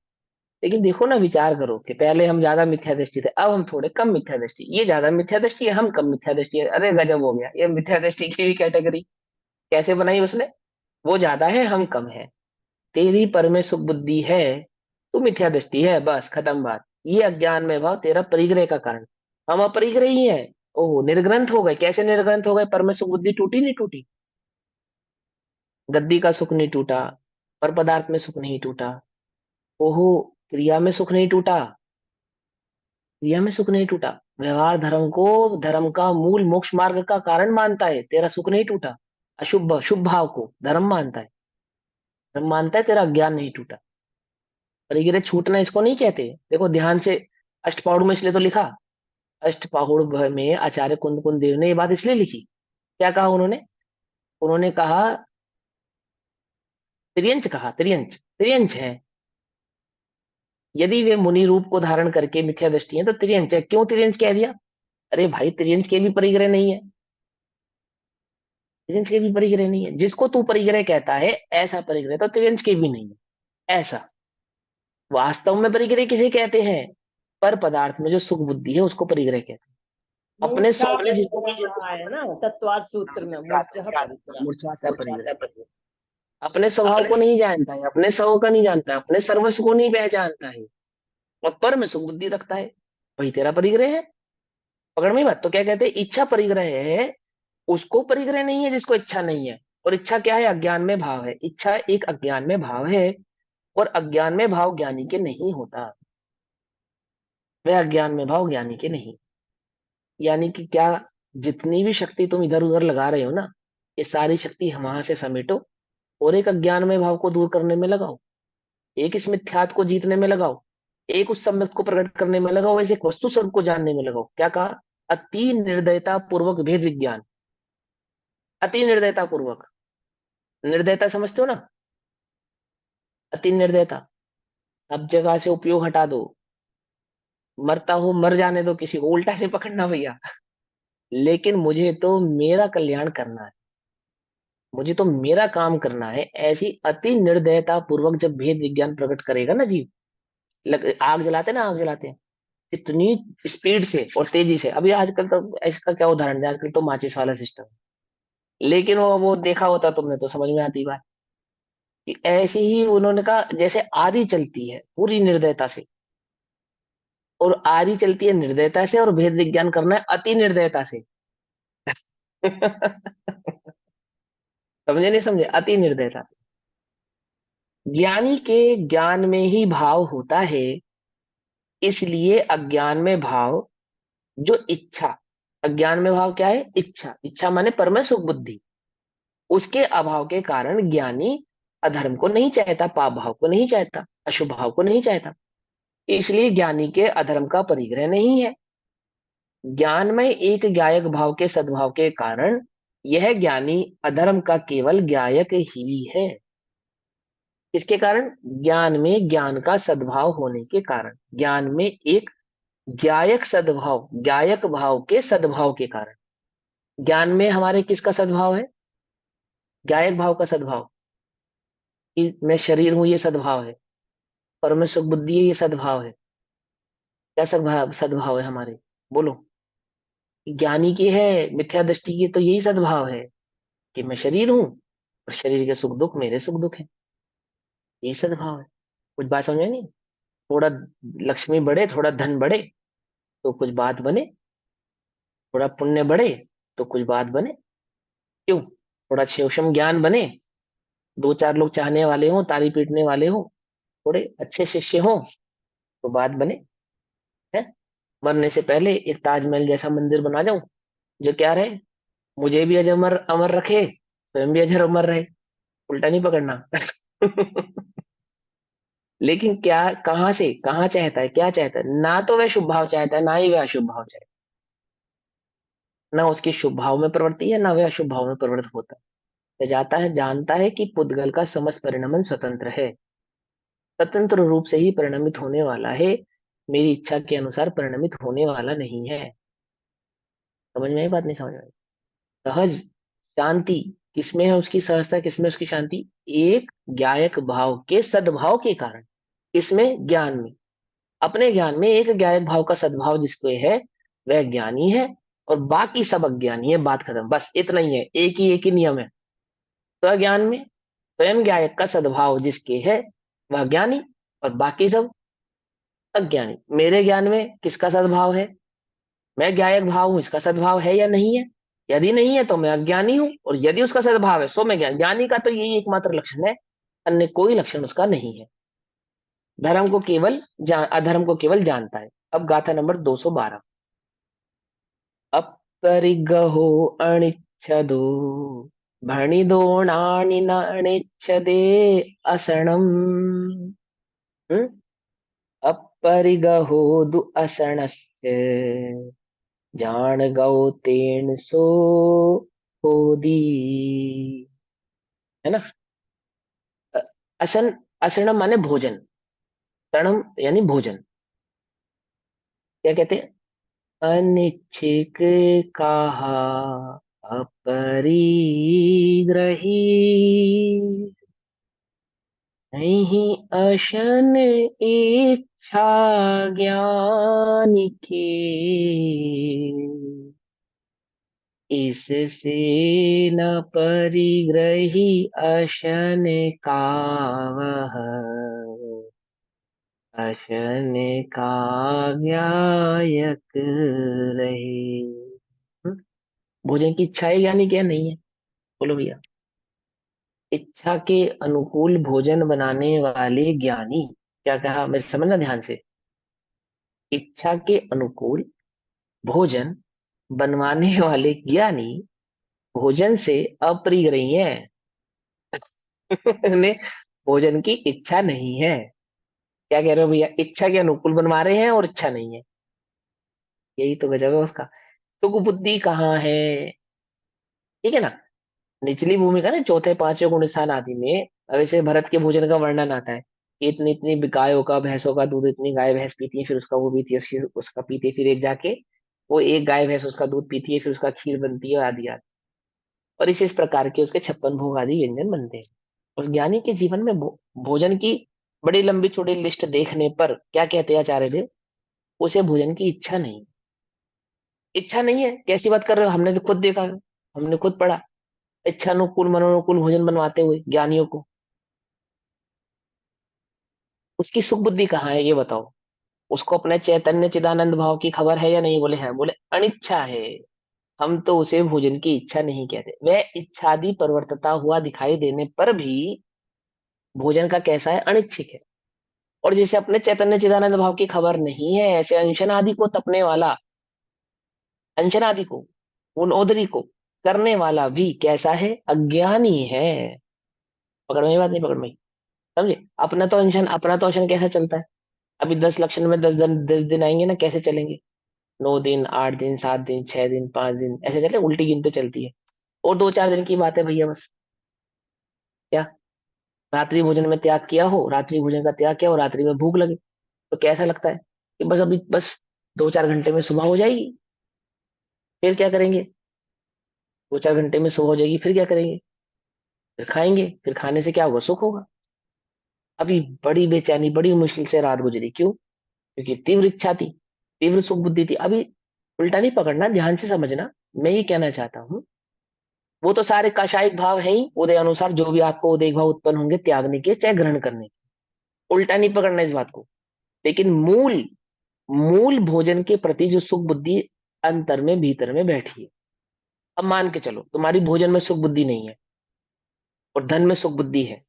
लेकिन देखो ना, विचार करो कि पहले हम ज्यादा मिथ्या दृष्टि थे, अब हम थोड़े कम मिथ्या दृष्टि। ये ज्यादा मिथ्या दृष्टि है, हम कम मिथ्या दृष्टि है। अरे गजब हो गया, ये मिथ्या दृष्टि की भी कैटेगरी कैसे बनाई उसने। वो ज्यादा है, हम कम है। तेरी पर में सुख बुद्धि है, तू मिथ्या दृष्टि है, बस खत्म बात। ये अज्ञान में भाव तेरा परिग्रह का कारण। हम अपरिग्रह ही है। ओहो, निर्ग्रंथ हो गए। कैसे निर्ग्रंथ हो गए? पर में सुख बुद्धि टूटी नहीं टूटी? गद्दी का सुख नहीं टूटा, पर पदार्थ में सुख नहीं टूटा। ओहो, क्रिया में सुख नहीं टूटा, क्रिया में सुख नहीं टूटा। व्यवहार धर्म को, धर्म का मूल मोक्ष मार्ग का कारण मानता है, तेरा सुख नहीं टूटा। अशुभ शुभ भाव को धर्म मानता है, धर्म मानता है, तेरा ज्ञान नहीं टूटा। परिग्रह छूटना इसको नहीं कहते। देखो ध्यान से, अष्टपाउड़ में इसलिए तो लिखा। अष्टपाहुड़ में आचार्य कुंद कुंद देव ने ये बात इसलिए लिखी। क्या कहा उन्होंने? उन्होंने कहा, त्रियंच कहा, त्रियंच त्रियंच है। यदि वे मुनि रूप को धारण करके मिथ्या दृष्टि है तो त्रियंच है। क्यों त्रियंच कह दिया? अरे भाई, त्रियंच के भी परिग्रह नहीं है, त्रियंच के भी परिग्रह नहीं है। जिसको तू परिग्रह कहता है, ऐसा परिग्रह तो त्रियंच के भी नहीं है। ऐसा वास्तव में परिग्रह किसे कहते हैं? पर पदार्थ में जो सुख बुद्धि है उसको परिग्रह कहते हैं। अपने मूर्छा स्वरूप परिग्रह कहा है ना तत्वार सूत्र में, मूर्छा परिग्रह। मूर्छा से परिग्रह। अपने स्वभाव को नहीं जानता है, अपने सर्व का नहीं जानता है, अपने सर्वस्व को नहीं पहचानता है, और पर में सुख बुद्धि रखता है। वही तेरा परिग्रह है। पकड़ में बात। तो क्या कहते हैं? इच्छा परिग्रह है, उसको परिग्रह नहीं है जिसको इच्छा नहीं है। और इच्छा क्या है? अज्ञान में भाव है। इच्छा एक अज्ञान में भाव है, और अज्ञान में भाव ज्ञानी के नहीं होता। वह अज्ञान में भाव ज्ञानी के नहीं। यानी कि क्या? जितनी भी शक्ति तुम इधर उधर लगा रहे हो ना, ये सारी शक्ति वहां से समेटो, और एक अज्ञान में भाव को दूर करने में लगाओ, एक इस मिथ्यात्व को जीतने में लगाओ, एक उस सम्यक को प्रकट करने में लगाओ, वैसे एक वस्तु स्वरूप को जानने में लगाओ। क्या कहा? अति निर्दयता पूर्वक भेद विज्ञान। अति निर्दयता पूर्वक। निर्दयता समझते हो ना? अति निर्दयता, सब जगह से उपयोग हटा दो। मरता हो मर जाने दो, किसी को उल्टा नहीं पकड़ना भैया। लेकिन मुझे तो मेरा कल्याण करना है, मुझे तो मेरा काम करना है। ऐसी अति निर्दयता पूर्वक जब भेद विज्ञान प्रकट करेगा ना जीव, आग जलाते ना, आग जलाते हैं इतनी स्पीड से और तेजी से। अभी आजकल तो इसका क्या उदाहरण है, आजकल तो माचिस वाला सिस्टम। लेकिन वो देखा होता तुमने तो समझ में आती बात। कि ऐसे ही उन्होंने कहा, जैसे आरी चलती है पूरी निर्दयता से, और आरी चलती है निर्दयता से, और भेद विज्ञान करना है अति निर्दयता से। समझे नहीं समझे? अति निर्दयता। ज्ञानी के ज्ञान में ही भाव होता है, इसलिए अज्ञान में भाव, जो इच्छा, अज्ञान में भाव क्या है? इच्छा। इच्छा माने परम सुख बुद्धि। उसके अभाव के कारण ज्ञानी अधर्म को नहीं चाहता, पाप भाव को नहीं चाहता, अशुभ भाव को नहीं चाहता। इसलिए ज्ञानी के अधर्म का परिग्रह नहीं है। ज्ञान में एक ज्ञायक भाव के सद्भाव के कारण यह ज्ञानी अधर्म का केवल ज्ञायक ही है। इसके कारण, ज्ञान में ज्ञान का सद्भाव होने के कारण, ज्ञान में एक ज्ञायक सद्भाव, ज्ञायक भाव के सद्भाव के कारण। ज्ञान में हमारे किसका सद्भाव है? ज्ञायक भाव का सद्भाव। कि मैं शरीर हूं, ये सद्भाव है। पर मैं सुख बुद्धि है, ये सद्भाव है। क्या सद्भाव, सद्भाव है हमारे? बोलो। ज्ञानी की है, मिथ्या दृष्टि की तो यही सद्भाव है कि मैं शरीर हूं, और शरीर के सुख दुख मेरे सुख दुख है। यही सद्भाव है। कुछ बात समझ में नहीं? थोड़ा लक्ष्मी बढ़े, थोड़ा धन बढ़े तो कुछ बात बने, थोड़ा पुण्य बढ़े तो कुछ बात बने। क्यों? थोड़ा सूक्ष्म ज्ञान बने, दो चार लोग चाहने वाले हों, ताली पीटने वाले हों, थोड़े अच्छे शिष्य हों, तो बात बने। है? मरने से पहले एक ताजमहल जैसा मंदिर बना जाऊं, जो क्या रहे, मुझे भी अजर अमर रखे, स्वयं भी अजर अमर रहे। उल्टा नहीं पकड़ना। लेकिन क्या, कहाँ से कहाँ चाहता है, क्या चाहता है? ना तो वह शुभ भाव चाहता है, ना ही वह अशुभ भाव चाहता है। ना उसकी शुभ भाव में प्रवृत्ति है, ना वह अशुभ भाव में प्रवृत्त होता है। वह जाता है, जानता है कि पुद्गल का समस्त परिणमन स्वतंत्र है, स्वतंत्र रूप से ही परिणमित होने वाला है, मेरी इच्छा के अनुसार परिणमित होने वाला नहीं है। समझ में आई बात, नहीं समझ में आई? सहज शांति किसमें है, उसकी सहजता किसमें, उसकी शांति एक ज्ञायक भाव के सद्भाव के कारण। किसमें? ज्ञान में। अपने ज्ञान में एक ज्ञायक भाव का सद्भाव जिसको है वह ज्ञानी है, और बाकी सब अज्ञानी है। बात खत्म, बस इतना ही है, एक ही नियम है। तो ज्ञान में स्वयं ज्ञायक का सद्भाव जिसके है वह ज्ञानी, और बाकी सब अज्ञानी। मेरे ज्ञान में किसका सद्भाव है? मैं ज्ञायक भाव हूं, इसका सद्भाव है या नहीं है? यदि नहीं है तो मैं अज्ञानी हूं, और यदि उसका सद्भाव है सो मैं ज्ञानी का तो यही एकमात्र लक्षण है, अन्य कोई लक्षण उसका नहीं है। धर्म को केवल अधर्म को केवल जानता है। अब गाथा नंबर 212। अपरिग्रहो अनिच्छदो भणिदोणानि न अनिच्छदे असणम्। हम्म? अपरिग्रहो दु असणस्य जान गौ तेन सो होदी। है ना? अ- असन, असणम माने भोजन, तणम यानी भोजन। क्या कहते हैं? अनिच्छिक कहा अपरिग्रही, नहीं अशन इच्छा ज्ञान के, इससे न परिग्रही अशन का वह, अशन का ज्ञायक रहे। हम्म? भोजन की इच्छा है ज्ञानी क्या नहीं है? बोलो भैया। इच्छा के अनुकूल भोजन बनाने वाले ज्ञानी, क्या कहा मेरे समझना ध्यान से, इच्छा के अनुकूल भोजन बनवाने वाले ज्ञानी भोजन से अप्रिय है। उन्हें भोजन की इच्छा नहीं है। क्या कह रहे हो भैया? इच्छा के अनुकूल बनवा रहे हैं और इच्छा नहीं है, यही तो गजब है उसका। सुख बुद्धि कहाँ है? ठीक है ना? निचली भूमिका ना, चौथे पांचवें गुण स्थान आदि में वैसे भरत के भोजन का वर्णन आता है कि इतनी इतनी गायों का भैंसों का दूध, इतनी गाय भैंस पीती है, फिर उसका वो पीती है, उसका पीती है, फिर एक जाके वो एक गाय भैंस उसका दूध पीती है, फिर उसका खीर बनती है, आदि आदि। और इस प्रकार के उसके 56 भोग आदि व्यंजन बनते हैं। उस ज्ञानी के जीवन में भोजन की बड़ी लंबी चौड़ी लिस्ट देखने पर क्या कहते हैं आचार्य देव? उसे भोजन की इच्छा नहीं। इच्छा नहीं है कैसी बात कर रहे हो? हमने तो खुद देखा, हमने खुद पढ़ा, इच्छानुकूल मनोनुकूल भोजन बनवाते हुए ज्ञानियों को। उसकी सुख बुद्धि कहाँ है ये बताओ? उसको अपने चैतन्य चिदानंद भाव की खबर है या नहीं? बोले है। बोले अनिच्छा है। हम तो उसे भोजन की इच्छा नहीं कहते। वह इच्छादि परिवर्तता हुआ दिखाई देने पर भी भोजन का कैसा है? अनिच्छिक है। और जैसे अपने चैतन्य चिदानंद भाव की खबर नहीं है, ऐसे अंशन आदि को तपने वाला, अंशन आदि को, उन ओदरी को करने वाला भी कैसा है? अज्ञानी है। पकड़ में आई बात, नहीं पकड़ में आई? समझे? अपना तो अंशन कैसा चलता है? अभी 10 लक्षण में 10 दिन, 10 दिन आएंगे ना, कैसे चलेंगे? 9 दिन, 8 दिन, 7 दिन, 6 दिन, 5 दिन, ऐसे चले, उल्टी गिनते चलती है। और 2 4 दिन की बात है भैया बस। क्या रात्रि भोजन में त्याग किया हो, रात्रि भोजन का त्याग किया हो, रात्रि में भूख लगे तो कैसा लगता है कि बस अभी बस 2 4 घंटे में सुबह हो जाएगी, फिर क्या करेंगे? 2 4 घंटे में सुबह हो जाएगी, फिर क्या करेंगे? फिर खाएंगे, फिर खाने से क्या होगा? सुख होगा। अभी बड़ी बेचैनी, बड़ी मुश्किल से रात गुजरी, क्यों? क्योंकि तीव्र इच्छा थी, तीव्र सुख बुद्धि थी। अभी उल्टा नहीं पकड़ना, ध्यान से समझना। मैं ये कहना चाहता हूँ, वो तो सारे काशायिक भाव हैं ही, उदय अनुसार जो भी आपको उदय भाव उत्पन्न होंगे, त्यागने के चाहे ग्रहण करने के। उल्टा नहीं पकड़ना इस बात को। लेकिन मूल मूल भोजन के प्रति जो सुख बुद्धि अंतर में भीतर में बैठी है। अब मान के चलो तुम्हारी भोजन में सुख बुद्धि नहीं है और धन में सुख बुद्धि है,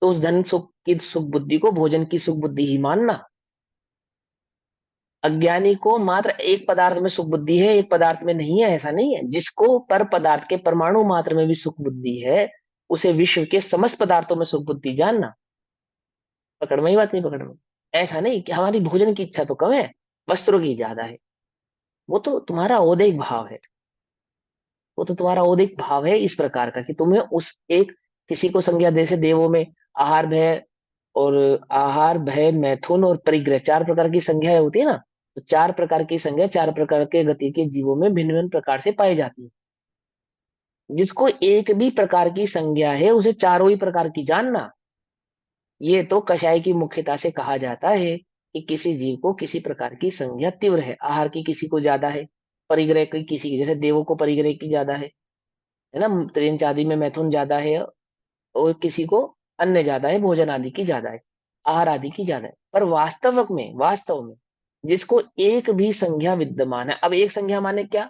तो उस धन सुख की सुख बुद्धि को भोजन की सुख बुद्धि ही मानना। अज्ञानी को मात्र एक पदार्थ में सुख बुद्धि है, एक पदार्थ में नहीं है, ऐसा नहीं है। जिसको पर पदार्थ के परमाणु मात्र में भी सुख बुद्धि है, उसे विश्व के समस्त पदार्थों में सुख बुद्धि जानना। पकड़ में ही बात नहीं, पकड़ में। ऐसा नहीं कि हमारी भोजन की इच्छा तो कम है, वस्त्रों की ज्यादा है। वो तो तुम्हारा औदैहिक भाव है। वो तो तुम्हारा औदैहिक भाव है इस प्रकार का कि तुम्हें उस एक किसी को संज्ञा जैसे देवों में आहार भय और आहार भय मैथुन और परिग्रह, चार प्रकार की संज्ञाएं होती है ना। तो चार प्रकार की संज्ञा चार प्रकार के गति के जीवों में भिन्न भिन्न प्रकार से पाई जाती है। जिसको एक भी प्रकार की संज्ञा है उसे चारों ही प्रकार की जानना। ये तो कषाय की मुख्यता से कहा जाता है कि किसी जीव को किसी प्रकार की संज्ञा तीव्र है, आहार की किसी को ज्यादा है, परिग्रह की किसी की, जैसे देवों को परिग्रह की ज्यादा है ना, त्रिंच आदि में मैथुन ज्यादा है, और किसी को अन्य ज्यादा है, भोजन आदि की ज्यादा है, आहार आदि की ज्यादा है। पर वास्तव में जिसको एक भी संज्ञा विद्यमान है, अब एक संज्ञा माने क्या,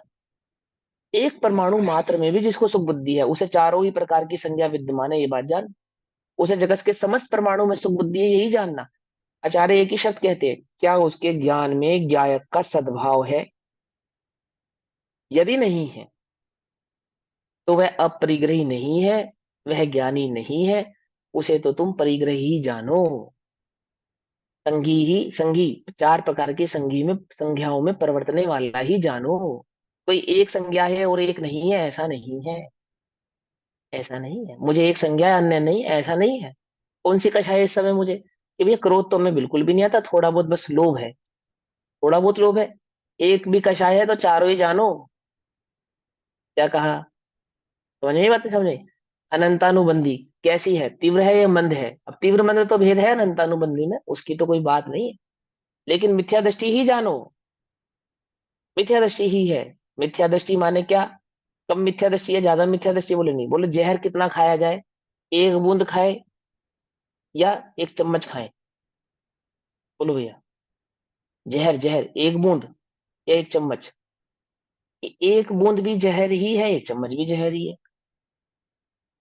एक परमाणु मात्र में भी जिसको सुख बुद्धि है उसे चारों ही प्रकार की संज्ञा विद्यमान है, ये बात जान। उसे जगत के समस्त परमाणु में सुख बुद्धि है, यही जानना। आचार्य एक ही शब्द कहते हैं, क्या उसके ज्ञान में ज्ञायक का सद्भाव है? यदि नहीं है तो वह अपरिग्रही नहीं है, वह ज्ञानी नहीं है। उसे तो तुम परिग्रही जानो। संगी चार प्रकार की संगी में संज्ञाओं में परिवर्तने वाला ही जानो। कोई एक संज्ञा है और एक नहीं है, ऐसा नहीं है। ऐसा नहीं है, मुझे एक संज्ञा है अन्य नहीं, ऐसा नहीं है। कौन सी कषाय है इस समय मुझे कि भैया क्रोध तो हमें बिल्कुल भी नहीं आता, थोड़ा बहुत बस लोभ है, थोड़ा बहुत लोभ है। एक भी कषाय है तो चारों ही जानो। क्या कहा? समझ में बात नहीं समझे? अनंतानुबंधी कैसी है, तीव्र है या मंद है? अब तीव्र मंद तो भेद है अनंतानुबंधी में, उसकी तो कोई बात नहीं है। लेकिन मिथ्या दृष्टि ही जानो, मिथ्या दृष्टि ही है। मिथ्या दृष्टि माने क्या? कम मिथ्या दृष्टि है, ज्यादा मिथ्या दृष्टि बोले नहीं, बोले जहर कितना खाया जाए, एक बूंद खाए या एक चम्मच खाए? बोलो भैया, जहर जहर एक बूंद या एक चम्मच? एक बूंद भी जहर ही है, एक चम्मच भी जहर ही है।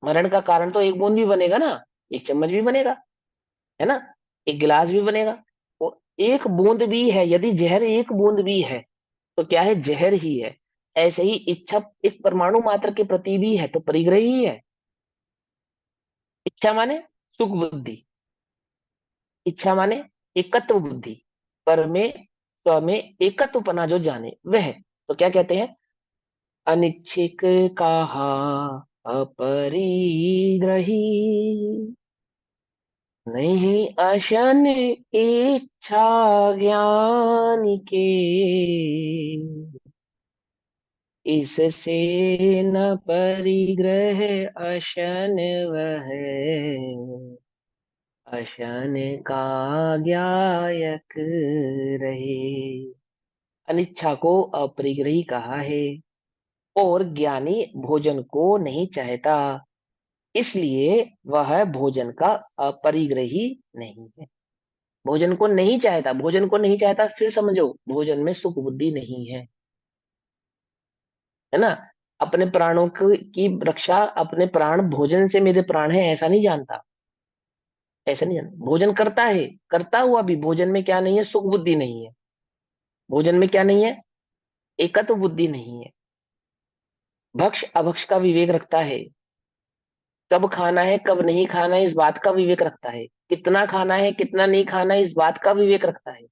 मरण का कारण तो एक बूंद भी बनेगा ना, एक चम्मच भी बनेगा, है ना, एक गिलास भी बनेगा। वो एक बूंद भी है, यदि जहर एक बूंद भी है तो क्या है, जहर ही है। ऐसे ही इच्छा एक परमाणु मात्र के प्रति भी है तो परिग्रह ही है। इच्छा माने सुख बुद्धि, इच्छा माने एकत्व बुद्धि, पर में स्व में एकत्वपना जो जाने वह। तो क्या कहते हैं, अनिच्छिक कहा अपरिग्रही, नहीं अशन इच्छा ज्ञान के, इससे न परिग्रह अशन वह, अशन का ज्ञायक रहे। अनिच्छा को अपरिग्रही कहा है, और ज्ञानी भोजन को नहीं चाहता, इसलिए वह भोजन का अपरिग्रही नहीं है। भोजन को नहीं चाहता, भोजन को नहीं चाहता, फिर समझो भोजन में सुख बुद्धि नहीं है ना। अपने प्राणों की रक्षा, अपने प्राण भोजन से मेरे प्राण है ऐसा नहीं जानता, ऐसा नहीं जानता। भोजन करता है, करता हुआ भी भोजन में क्या नहीं है, सुख बुद्धि नहीं है। भोजन में क्या नहीं है, एकत्व बुद्धि नहीं है। भक्ष अभक्ष का विवेक रखता है, कब खाना है कब नहीं खाना है इस बात का विवेक रखता है, कितना खाना है कितना नहीं खाना है इस बात का विवेक रखता है।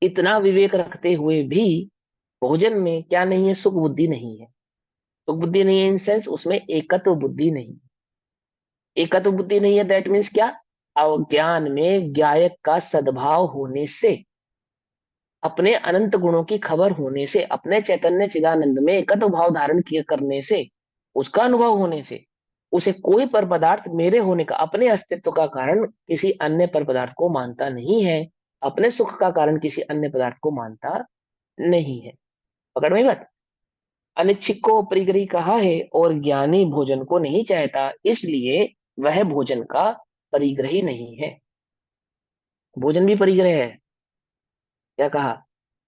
इतना विवेक रखते हुए भी भोजन में क्या नहीं है, सुख बुद्धि नहीं है। सुख बुद्धि नहीं है इन सेंस उसमें एकत्व बुद्धि नहीं। एकत्व बुद्धि नहीं है दैट मीन्स क्या, अज्ञान में ज्ञायक का सद्भाव होने से, अपने अनंत गुणों की खबर होने से, अपने चैतन्य चिदानंद में एकत्व भाव धारण किए करने से, उसका अनुभव होने से, उसे कोई पर पदार्थ मेरे होने का, अपने अस्तित्व का कारण किसी अन्य पर पदार्थ को मानता नहीं है, अपने सुख का कारण किसी अन्य पदार्थ को मानता नहीं है। पकड़ में बात? अनिच्छिक को परिग्रही कहा है, और ज्ञानी भोजन को नहीं चाहता, इसलिए वह भोजन का परिग्रही नहीं है। भोजन भी परिग्रह है। क्या कहा?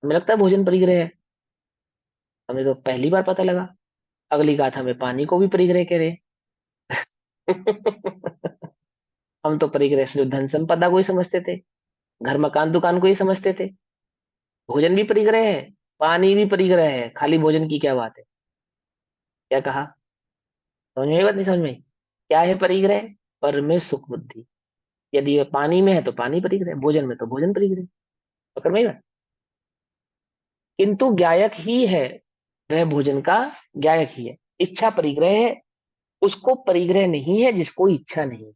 हमें लगता है भोजन परिग्रह है, हमें तो पहली बार पता लगा। अगली बात, हमें पानी को भी परिग्रह कह रहे हैं। हम तो परिग्रह से धन संपदा को ही समझते थे, घर मकान दुकान को ही समझते थे। भोजन भी परिग्रह है, पानी भी परिग्रह है, खाली भोजन की क्या बात है? क्या कहा? समझ में आई बात नहीं समझ में आई? क्या है परिग्रह? पर में सुख बुद्धि, यदि वह पानी में है तो पानी परिग्रह, भोजन में तो भोजन परिग्रह। पकड़ में आई बात? किंतु ज्ञायक ही है, वह भोजन का ज्ञायक ही है। इच्छा परिग्रह है, उसको परिग्रह नहीं है जिसको इच्छा नहीं है।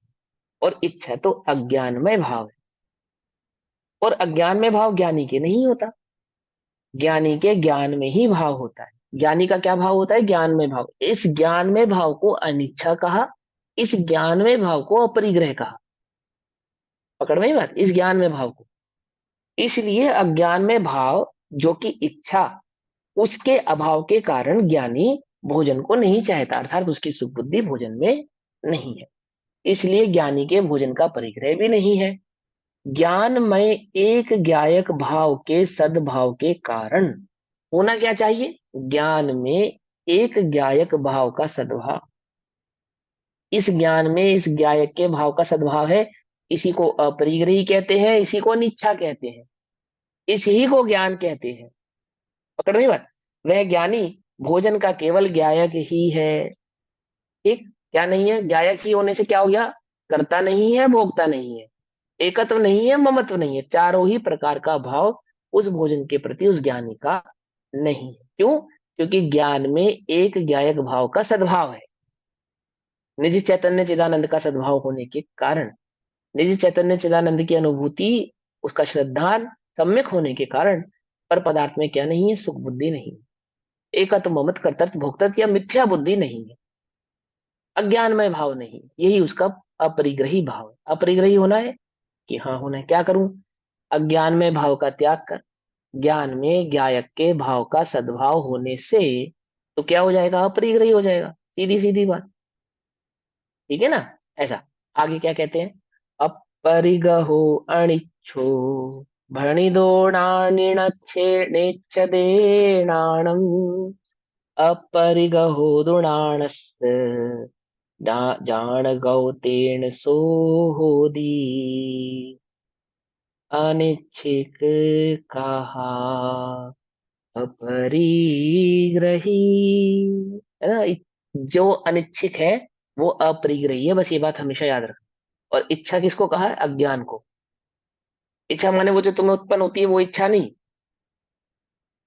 और इच्छा तो अज्ञानमय भाव है, और अज्ञान में भाव ज्ञानी के नहीं होता, ज्ञानी के ज्ञान में ही भाव होता है। ज्ञानी का क्या भाव होता है? ज्ञान में भाव। इस ज्ञान में भाव को अनिच्छा कहा, इस ज्ञान में भाव को अपरिग्रह कहा। पकड़ में ही बात? इस ज्ञान में भाव को, इसलिए अज्ञान में भाव जो कि इच्छा, उसके अभाव के कारण ज्ञानी भोजन को नहीं चाहता, अर्थात उसकी सुबुद्धि भोजन में नहीं है। इसलिए ज्ञानी के भोजन का परिग्रह भी नहीं है। ज्ञान में एक ज्ञायक भाव के सद्भाव के कारण होना क्या चाहिए? ज्ञान में एक ज्ञायक भाव का सद्भाव। इस ज्ञान में इस ज्ञायक के भाव का सद्भाव है, इसी को अपरिग्रही कहते हैं, इसी को अनिच्छा कहते हैं, इसी को ज्ञान कहते हैं। पकड़ में बात? वह ज्ञानी भोजन का केवल ज्ञायक ही है। ठीक? क्या नहीं है? ज्ञायक ही होने से क्या हो गया? कर्ता नहीं है, भोक्ता नहीं है, एकत्व नहीं है, ममत्व नहीं है, चारों ही प्रकार का भाव उस भोजन के प्रति उस ज्ञानी का नहीं है। क्यों? क्योंकि ज्ञान में एक ज्ञायक भाव का सद्भाव है, निज चैतन्य चिदानंद का सद्भाव होने के कारण, निज चैतन्य चिदानंद की अनुभूति, उसका श्रद्धान सम्यक होने के कारण पर पदार्थ में क्या नहीं है? सुख बुद्धि नहीं है, एकत्व ममत कर्तृत्व भोक्तृत्व या मिथ्या बुद्धि नहीं है, अज्ञानमय भाव नहीं, यही उसका अपरिग्रही भाव है। अपरिग्रही होना है कि हाँ होना है। क्या करूं? अज्ञान में भाव का त्याग कर ज्ञान में ज्ञायक के भाव का सद्भाव होने से तो क्या हो जाएगा? अपरिग्रही हो जाएगा, सीधी सीधी बात। ठीक है ना? ऐसा। आगे क्या कहते हैं? अपरिगहो अनिच्छो भणिदोणानिणच्छेदेणाणम् अपरिगहो दुणाणस्य जान गौतेन सोहोदी अनिच्छिक कहा अपरिग्रही। है ना? जो अनिच्छिक है वो अपरिग्रही है, बस ये बात हमेशा याद रखना। और इच्छा किसको कहा है? अज्ञान को। इच्छा माने वो जो तुम्हें उत्पन्न होती है वो इच्छा नहीं,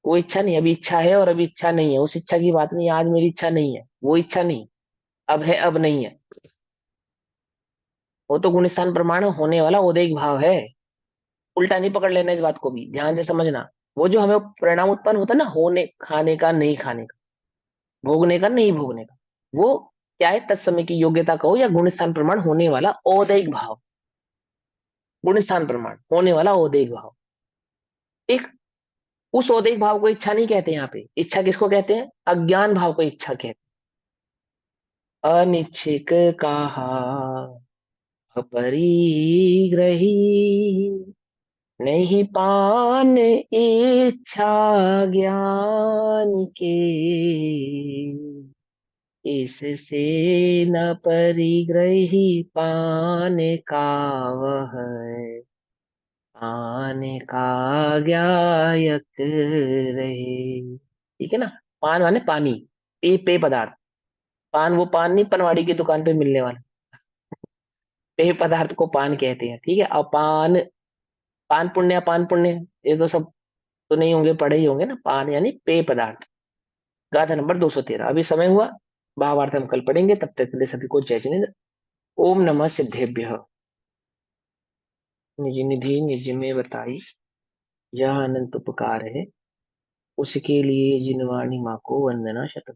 वो इच्छा नहीं। अभी इच्छा है और अभी इच्छा नहीं है, उस इच्छा की बात नहीं। आज मेरी इच्छा नहीं है, वो इच्छा नहीं। अब है, अब नहीं है, वो तो गुण स्थान प्रमाण होने वाला ओदेक भाव है। उल्टा नहीं पकड़ लेना, इस बात को भी ध्यान से समझना। वो जो हमें परिणाम उत्पन्न होता है ना, होने, खाने का, नहीं खाने का, भोगने का, नहीं भोगने का, वो क्या है? तत्समय की योग्यता कहो या गुण स्थान प्रमाण होने वाला औदैक भाव, गुण स्थान प्रमाण होने वाला औदैक भाव। एक, उस औदैक भाव को इच्छा नहीं कहते यहाँ पे। इच्छा किसको कहते हैं? अज्ञान भाव को इच्छा कहते हैं। अनिच्छिक कहा अपरिग्रही नहीं पान इच्छा ज्ञान के इससे न परिग्रही पान का वह पान का ज्ञायक रहे। ठीक है ना? पान माने पानी, पेय पदार्थ। पान वो पान नहीं पनवाड़ी की दुकान पे मिलने वाला, पेय पदार्थ को पान कहते हैं। ठीक है? और पान, पान पुण्य, पान पुण्य, ये तो सब तो नहीं होंगे, पढ़े ही होंगे ना। पान यानी पेय पदार्थ। गाथा नंबर 213। अभी समय हुआ, भावार्थ हम कल पढ़ेंगे। तब तक के लिए सभी को जय जिनेन्द्र। ओम नमः सिद्धेभ्य। निज निधि निज में बताई, यह अनंत उपकार है, उसके लिए जिनवाणी माँ को वंदना शतम।